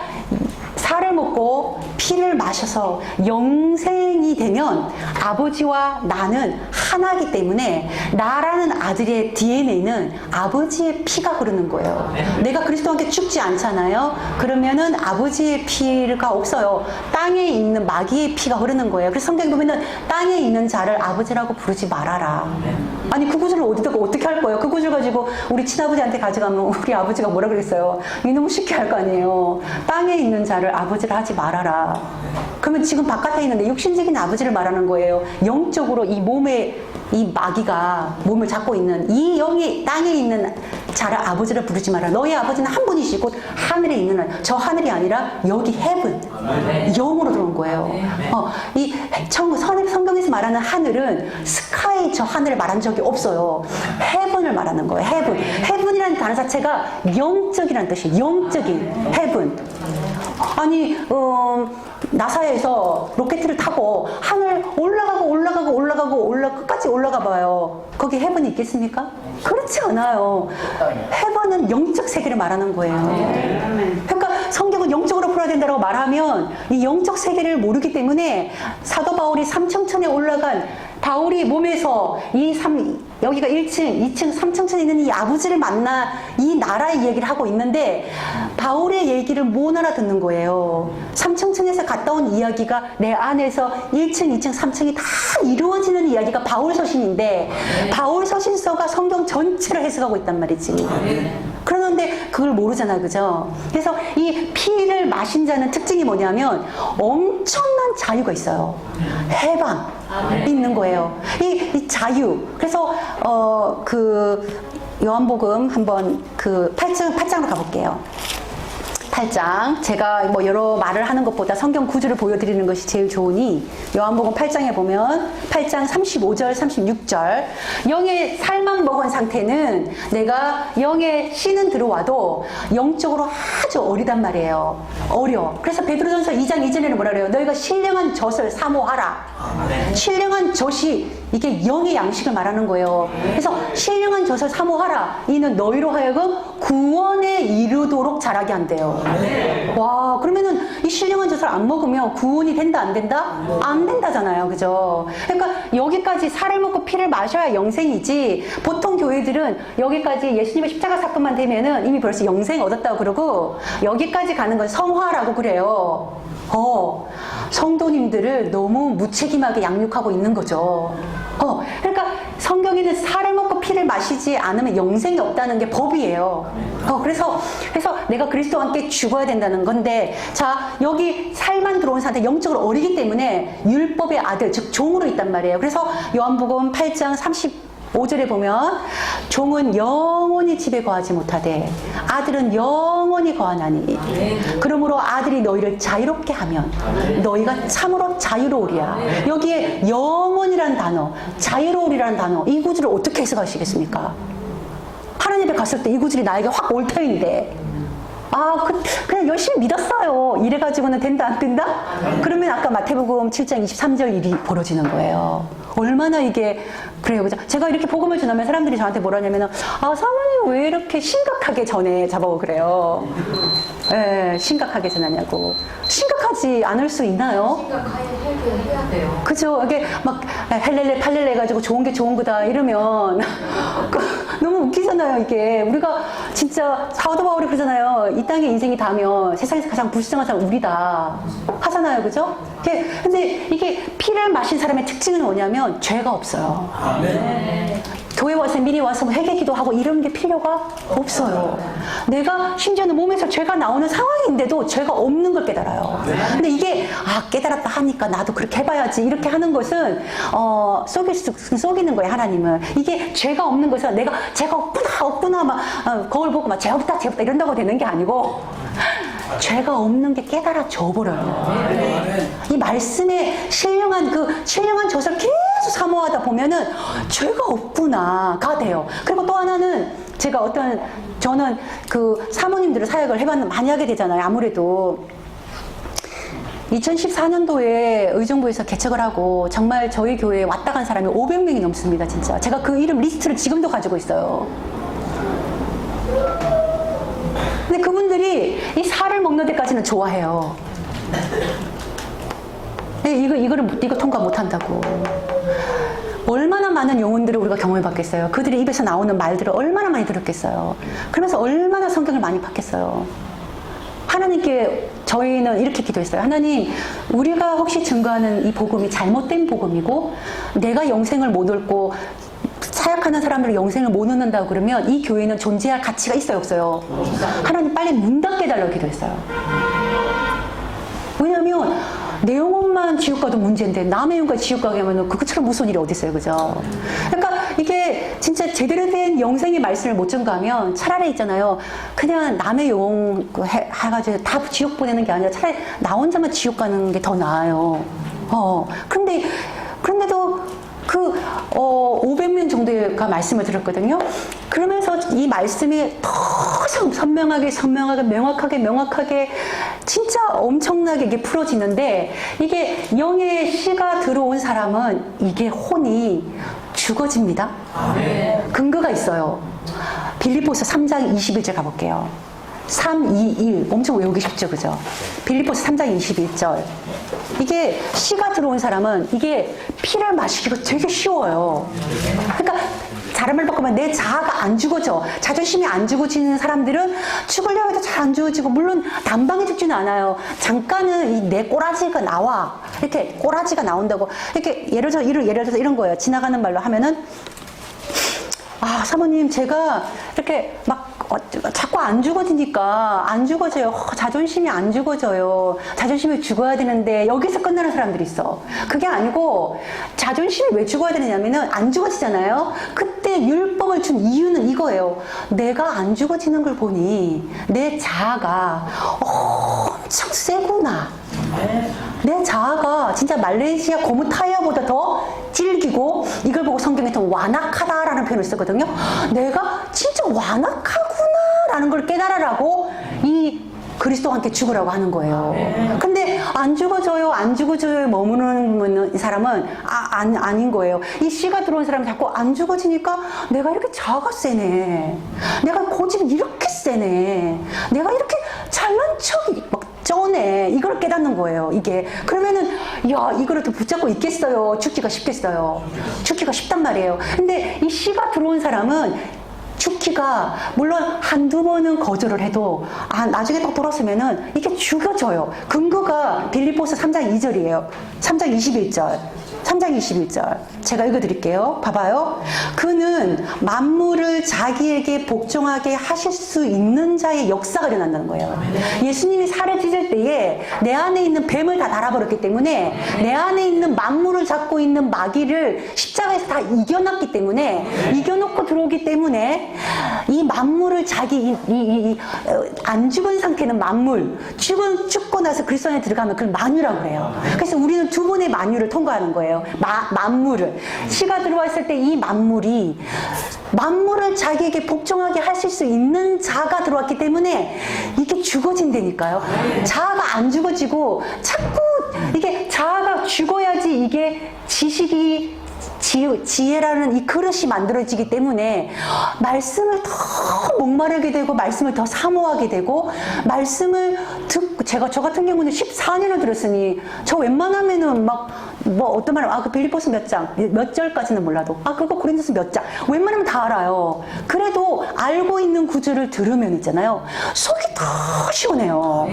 살을 먹고 피를 마셔서 영생이 되면 아버지와 나는 하나이기 때문에 나라는 아들의 DNA는 아버지의 피가 흐르는 거예요. 내가 그리스도와 함께 죽지 않잖아요. 그러면은 아버지의 피가 없어요. 땅에 있는 마귀의 피가 흐르는 거예요. 그래서 성경에 보면은 땅에 있는 자를 아버지라고 부르지 말아라. 아니 그 구절을 어디다가 어떻게 할 거예요? 그 구절 가지고 우리 친아버지한테 가져가면 우리 아버지가 뭐라 그랬어요? 이놈 쉽게 할 거 아니에요. 땅에 있는 자를 아버지를 하지 말아라. 그러면 지금 바깥에 있는데 육신적인 아버지를 말하는 거예요. 영적으로 이 몸에 이 마귀가 몸을 잡고 있는 이 영이 땅에 있는 자를 아버지를 부르지 마라. 너희 아버지는 한 분이시고 하늘에 있는 저 하늘이 아니라 여기 헤븐 영으로 들어온 거예요. 이 성경에서 말하는 하늘은 스카이 저 하늘을 말한 적이 없어요. 헤븐을 말하는 거예요. 헤븐이라는 단어 자체가 영적이라는 뜻이에요. 영적인 헤븐. 아니 나사에서 로켓을 타고 하늘 올라가고 끝까지 올라가 봐요. 거기 헤븐이 있겠습니까? 그렇지 않아요. 헤븐은 영적 세계를 말하는 거예요. 그러니까 성경은 영적으로 풀어야 된다고 말하면 이 영적 세계를 모르기 때문에 사도 바울이 삼청천에 올라간 바울이 몸에서 여기가 1층, 2층, 3층천에 있는 이 아버지를 만나 이 나라의 얘기를 하고 있는데 바울의 얘기를 못 알아듣는 거예요. 3층천에서 갔다 온 이야기가 내 안에서 1층, 2층, 3층이 다 이루어지는 이야기가 바울 서신인데 바울 서신서가 성경 전체를 해석하고 있단 말이지. 그러는데 그걸 모르잖아요. 그죠? 그래서 이 피를 마신 자는 특징이 뭐냐면 엄청난 자유가 있어요. 해방 있는 거예요. 이 자유. 그래서 요한복음 한번 8장으로 가볼게요. 8장. 제가 뭐 여러 말을 하는 것보다 성경 구절을 보여드리는 것이 제일 좋으니 요한복음 8장에 보면 8장 35절 36절 영의 살만 먹은 상태는 내가 영의 씨는 들어와도 영적으로 아주 어리단 말이에요. 어려. 그래서 베드로전서 2장 이전에는 뭐라 그래요? 너희가 신령한 젖을 사모하라. 신령한 젖이 이게 영의 양식을 말하는 거예요. 그래서 신령한 젖을 사모하라. 이는 너희로 하여금 구원에 이르도록 자라게 한대요. 와, 그러면은 이 신령한 젖을 안 먹으면 구원이 된다, 안 된다? 안 된다잖아요. 그죠? 그러니까 여기까지 살을 먹고 피를 마셔야 영생이지, 보통 교회들은 여기까지 예수님의 십자가 사건만 되면은 이미 벌써 영생 얻었다고 그러고, 여기까지 가는 건 성화라고 그래요. 성도님들을 너무 무책임하게 양육하고 있는 거죠. 그러니까 성경에는 살을 먹고 피를 마시지 않으면 영생이 없다는 게 법이에요. 그래서 내가 그리스도와 함께 죽어야 된다는 건데, 자, 여기 살만 들어온 상태, 영적으로 어리기 때문에 율법의 아들, 즉 종으로 있단 말이에요. 그래서 요한복음 8장 35절에 보면 종은 영원히 집에 거하지 못하되 아들은 영원히 거하나니 그러므로 아들이 너희를 자유롭게 하면 너희가 참으로 자유로우리라. 여기에 영원이라는 단어, 자유로우리라는 단어, 이 구절을 어떻게 해석하시겠습니까? 하나님 앞에 갔을 때 이 구절이 나에게 확 올 터인데, 그냥 열심히 믿었어요. 이래가지고는 된다, 안 된다? 그러면 아까 마태복음 7장 23절 일이 벌어지는 거예요. 얼마나 이게, 그래요. 그죠? 제가 이렇게 복음을 전하면 사람들이 저한테 뭐라 하냐면은, 사모님 왜 이렇게 심각하게 전해? 자보고 그래요. 예, 심각하게 전하냐고. 심각하지 않을 수 있나요? 심각하게 해야 돼요. 그죠? 이게 막 헬렐레 팔렐레 해가지고 좋은 게 좋은 거다 이러면 너무 웃기잖아요. 이게 우리가 진짜 사도 바울이 그러잖아요. 이 땅의 인생이 다면 세상에서 가장 불쌍한 사람 우리다 하잖아요. 그죠? 근데 이게 피를 마신 사람의 특징은 뭐냐면 죄가 없어요. 네. 교회 와서 미리 와서 회개 기도하고 이런 게 필요가 없어요. 내가 심지어는 몸에서 죄가 나오는 상황인데도 죄가 없는 걸 깨달아요. 근데 이게 깨달았다 하니까 나도 그렇게 해봐야지 이렇게 하는 것은 속이는 거예요. 하나님은. 이게 죄가 없는 것은 내가 죄가 없구나 막 거울 보고 막 죄 없다 이런다고 되는 게 아니고 죄가 없는 게 깨달아 져버려요. 이 말씀에 신령한 젖을 계속 사모하다 보면은 죄가 없구나가 돼요. 그리고 또 하나는 저는 그 사모님들을 사역을 많이 하게 되잖아요. 아무래도 2014년도에 의정부에서 개척을 하고 정말 저희 교회에 왔다 간 사람이 500명이 넘습니다. 진짜 제가 그 이름 리스트를 지금도 가지고 있어요. 근데 그분들이 이 살을 먹는 데까지는 좋아해요. 이거 통과 못 한다고. 얼마나 많은 영혼들을 우리가 경험해 봤겠어요. 그들의 입에서 나오는 말들을 얼마나 많이 들었겠어요. 그러면서 얼마나 성경을 많이 봤겠어요. 하나님께 저희는 이렇게 기도했어요. 하나님, 우리가 혹시 증거하는 이 복음이 잘못된 복음이고 내가 영생을 못 얻고 사역하는 사람들이 영생을 못 얻는다고 그러면 이 교회는 존재할 가치가 있어요, 없어요? 하나님 빨리 문 닫게 해달라고 기도했어요. 왜냐하면 내 영혼만 지옥 가도 문제인데 남의 영혼까지 지옥 가게 하면 그것처럼 무서운 일이 어디 있어요, 그죠? 그러니까 이게 진짜 제대로 된 영생의 말씀을 못 증거하면 차라리 있잖아요, 그냥 남의 영혼 해가지고 다 지옥 보내는 게 아니라 차라리 나 혼자만 지옥 가는 게 더 나아요. 그런데도 500명 정도가 말씀을 들었거든요. 그러면서 이 말씀이 더 선명하게 명확하게 진짜 엄청나게 이게 풀어지는데, 이게 영의 씨가 들어온 사람은 이게 혼이 죽어집니다. 근거가 있어요. 빌립보서 3장 21절 가볼게요. 3, 2, 1 엄청 외우기 쉽죠, 그죠? 빌립보서 3장 21절. 이게 씨가 들어온 사람은 이게 피를 마시기가 되게 쉬워요. 그러니까 다른 말 바꾸면 내 자아가 안 죽어져. 자존심이 안 죽어지는 사람들은 죽으려고 해도 잘 안 죽어지고, 물론 단방에 죽지는 않아요. 잠깐은 내 꼬라지가 나와. 이렇게 꼬라지가 나온다고. 이렇게 예를 들어서 이런 거예요. 지나가는 말로 하면은, 사모님, 제가 이렇게 막 자꾸 안 죽어지니까 안 죽어져요. 자존심이 안 죽어져요. 자존심이 죽어야 되는데 여기서 끝나는 사람들이 있어. 그게 아니고 자존심이 왜 죽어야 되느냐면은 안 죽어지잖아요. 그때 율법을 준 이유는 이거예요. 내가 안 죽어지는 걸 보니 내 자아가 엄청 세구나. 내 자아가 진짜 말레이시아 고무 타이어보다 더 질기고, 이걸 보고 성경에서 완악하다라는 표현을 쓰거든요. 내가 진짜 완악하구나라는 걸 깨달으라고 이 그리스도와 함께 죽으라고 하는 거예요. 근데 안 죽어져요, 안 죽어져요 머무는 이 사람은 아닌 거예요. 이 씨가 들어온 사람은 자꾸 안 죽어지니까 내가 이렇게 자아가 세네, 내가 고집이 이렇게 세네, 내가 이렇게 잘난 척이 막 쩌네, 이걸 깨닫는 거예요. 이게 그러면은 야, 이거를 또 붙잡고 있겠어요? 죽기가 쉽겠어요? 죽기가 쉽단 말이에요. 근데 이 씨가 들어온 사람은 죽기가 물론 한두 번은 거절을 해도 나중에 딱 돌아서면은 이게 죽여져요. 근거가 빌립보서 3장 2절이에요. 3장 21절. 3장 21절. 제가 읽어드릴게요. 봐봐요. 그는 만물을 자기에게 복종하게 하실 수 있는 자의 역사가 일어난다는 거예요. 예수님이 살을 찢을 때에 내 안에 있는 뱀을 다 달아버렸기 때문에, 내 안에 있는 만물을 잡고 있는 마귀를 십자가에서 다 이겨놨기 때문에, 이겨놓고 들어오기 때문에 이 만물을 자기 안 죽은 상태는 만물, 죽고 나서 그리스도 안에 들어가면 그걸 만유라고 그래요. 그래서 우리는 두 번의 만유를 통과하는 거예요. 만물을, 씨가 들어왔을 때 이 만물이 만물을 자기에게 복종하게 하실 수 있는 자가 들어왔기 때문에 이게 죽어진다니까요. 자아가 안 죽어지고 자꾸 이게 자아가 죽어야지 이게 지식이 지혜라는 이 그릇이 만들어지기 때문에 말씀을 더 목마르게 되고, 말씀을 더 사모하게 되고, 말씀을 듣고, 저 같은 경우는 14년을 들었으니 저 웬만하면은 어떤 말을 그 빌립보서 몇 절까지는 몰라도 그거 고린도서 몇 장 웬만하면 다 알아요. 그래도 알고 있는 구절을 들으면 있잖아요, 속이 더 시원해요.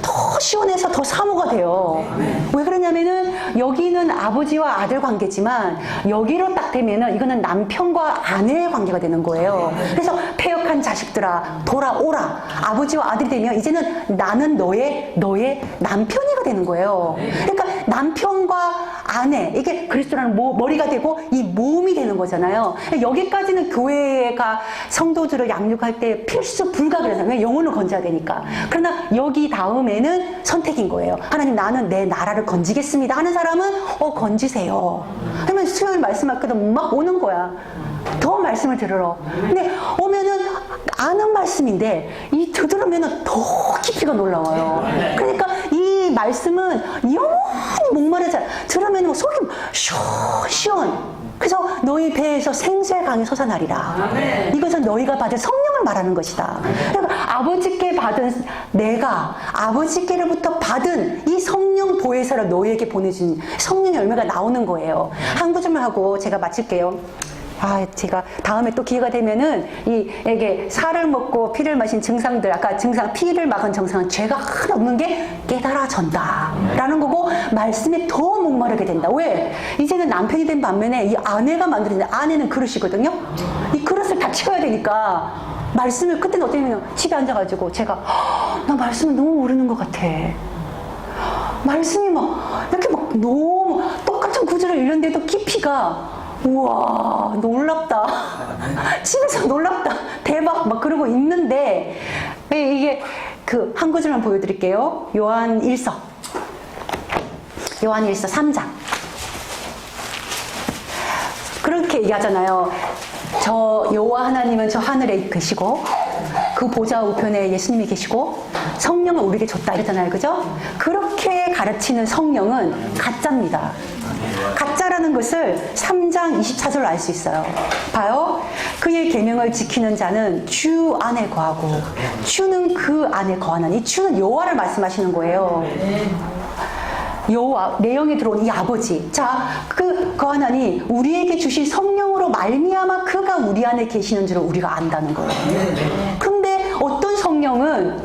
더 시원해서 더 사모가 돼요. 왜 그러냐면은 여기는 아버지와 아들 관계지만 여기로 딱 되면은 이거는 남편과 아내의 관계가 되는 거예요. 그래서 패역한 자식들아 돌아오라. 아버지와 아들이 되면 이제는 나는 너의 남편이가 되는 거예요. 그러니까 남편과 아내, 이게 그리스도라는 머리가 되고 이 몸이 되는 거잖아요. 여기까지는 교회가 성도들을 양육할 때 필수 불가결해요. 왜? 영혼을 건져야 되니까. 그러나 여기 다음에는 선택인 거예요. 하나님, 나는 내 나라를 건지겠습니다 하는 사람은 건지세요. 그러면 수요일 말씀할 때도 막 오는 거야. 더 말씀을 들으러. 근데 오면은 아는 말씀인데 이 들으면은 더 깊이가 놀라워요. 그러니까 이 말씀은 영원히 목마르지 않아. 들으면 속이 시원. 그래서 너희 배에서 생수의 강이 솟아나리라. 이것은 너희가 받은 성령을 말하는 것이다. 그러니까 내가 아버지께로부터 받은 이 성령 보혜사를 너희에게 보내준 성령의 열매가 나오는 거예요. 한 구절만 하고 제가 마칠게요. 제가 다음에 또 기회가 되면은 이게 살을 먹고 피를 마신 증상들, 아까 피를 막은 증상은 죄가 하나 없는 게 깨달아진다 라는 거고, 말씀에 더 목마르게 된다. 왜? 이제는 남편이 된 반면에 이 아내가 만들어진, 아내는 그릇이거든요. 이 그릇을 다 채워야 되니까 말씀을, 그때는 어떠냐면 집에 앉아가지고 제가 나 말씀을 너무 모르는 것 같아. 말씀이 이렇게 너무 똑같은 구절을 읽는데도 깊이가, 우와, 놀랍다. 집에서 놀랍다. 대박. 그러고 있는데, 이게 한 구절만 보여드릴게요. 요한 1서 3장. 그렇게 얘기하잖아요. 저 여호와 하나님은 저 하늘에 계시고, 그 보좌 우편에 예수님이 계시고, 성령을 우리에게 줬다 이러잖아요. 그죠? 그렇게 가르치는 성령은 가짜입니다. 가짜라는 것을 3장 24절로 알 수 있어요. 봐요. 그의 계명을 지키는 자는 주 안에 거하고 주는 그 안에 거하나니. 주는 여호와를 말씀하시는 거예요. 여호와, 내 영에 들어온 이 아버지. 자, 그 하나님 우리에게 주신 성령으로 말미암아 그가 우리 안에 계시는 줄을 우리가 안다는 거예요. 근데 어떤 성령은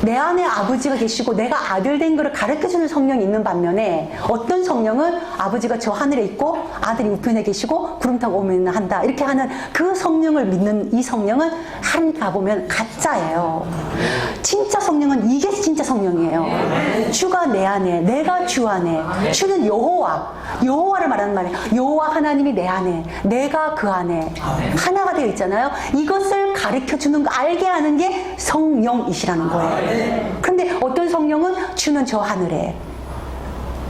내 안에 아버지가 계시고 내가 아들 된 것을 가르쳐주는 성령이 있는 반면에 어떤 성령은 아버지가 저 하늘에 있고 아들이 우편에 계시고 구름 타고 오면 한다 이렇게 하는 그 성령을 믿는 이 성령은 하나님 가보면 가짜예요. 진짜 성령은 이게 진짜 성령이에요. 주가 내 안에, 내가 주 안에. 주는 여호와를 말하는 말이에요. 여호와 하나님이 내 안에, 내가 그 안에 하나가 되어 있잖아요. 이것을 가르쳐주는 거, 알게 하는 게 성령이시라는 거예요. 그런데 어떤 성령은 주는 저 하늘에,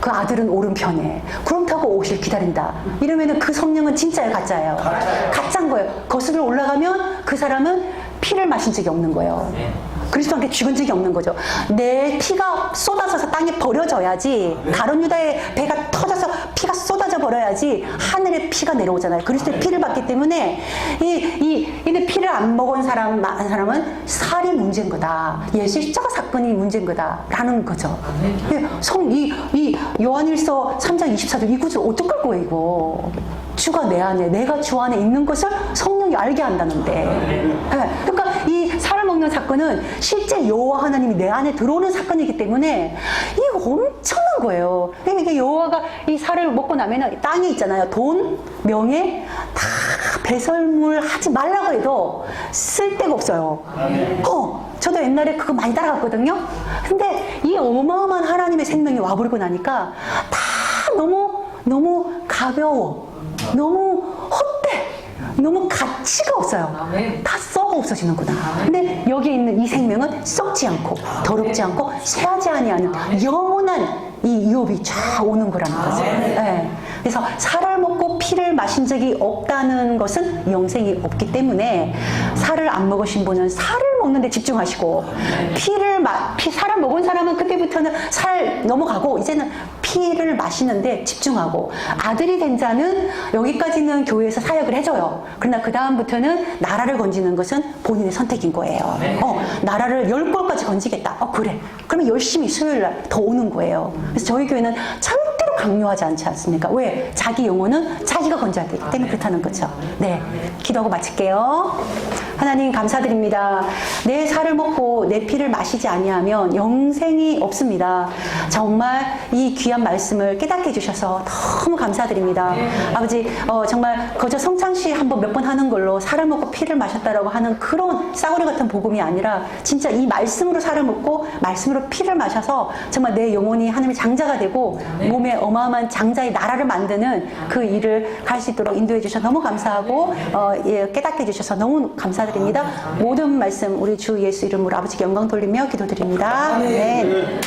그 아들은 오른편에 구름 타고 오실 기다린다 이러면은 그 성령은 진짜예요, 가짜예요? 가짜인 거예요. 거슬러 올라가면 그 사람은 피를 마신 적이 없는 거예요. 그리스도한테 죽은 적이 없는 거죠. 내 피가 쏟아져서 땅에 버려져야지, 가룟 유다의 배가 터져서 피가 쏟아져 버려야지 하늘에 피가 내려오잖아요. 그리스도의 피를 받기 때문에 이 피를 안 먹은 사람은 살이 문제인 거다. 예수 십자가 사건이 문제인 거다라는 거죠. 이 요한일서 3장 24절 이 구절 어떡할 거예요, 이거. 주가 내 안에, 내가 주 안에 있는 것을 성령이 알게 한다는데. 네. 그러니까 이 살을 먹는 사건은 실제 여호와 하나님이 내 안에 들어오는 사건이기 때문에 이거 엄청난 거예요. 이게 여호와가 이 살을 먹고 나면은 땅에 있잖아요. 돈, 명예 다 배설물 하지 말라고 해도 쓸데가 없어요. 저도 옛날에 그거 많이 따라갔거든요. 근데 이 어마어마한 하나님의 생명이 와버리고 나니까 다 너무 가벼워. 너무 헛돼. 너무 가치가 없어요. 다 썩어 없어지는구나. 근데 여기에 있는 이 생명은 썩지 않고 더럽지 않고 쇠하지 아니하는 영원한 이 유업이 쫙 오는 거라는 거죠. 네. 그래서 살을 먹고 피를 마신 적이 없다는 것은 영생이 없기 때문에 살을 안 먹으신 분은 살을 먹는 데 집중하시고 살을 먹은 사람은 그때부터는 살 넘어가고 이제는 피를 마시는데 집중하고, 아들이 된 자는 여기까지는 교회에서 사역을 해줘요. 그러나 그 다음부터는 나라를 건지는 것은 본인의 선택인 거예요. 나라를 10골까지 건지겠다. 그래. 그러면 열심히 수요일날 더 오는 거예요. 그래서 저희 교회는 절대로 강요하지 않지 않습니까? 왜? 자기 영혼은 자기가 건져야 되기 때문에 그렇다는 거죠. 네. 기도하고 마칠게요. 하나님 감사드립니다. 내 살을 먹고 내 피를 마시지 아니하면 영생이 없습니다. 정말 이 귀한 말씀을 깨닫게 해주셔서 너무 감사드립니다. 아버지, 정말 거저 성찬시 한번 몇 번 하는 걸로 살을 먹고 피를 마셨다라고 하는 그런 싸구려 같은 복음이 아니라 진짜 이 말씀으로 살을 먹고 말씀으로 피를 마셔서 정말 내 영혼이 하나님의 장자가 되고 몸에 어마어마한 장자의 나라를 만드는 그 일을 갈 수 있도록 인도해 주셔서 너무 감사하고 깨닫게 해주셔서 너무 감사드립니다. 모든 말씀 우리 주 예수 이름으로 아버지께 영광 돌리며 기도드립니다. 아멘.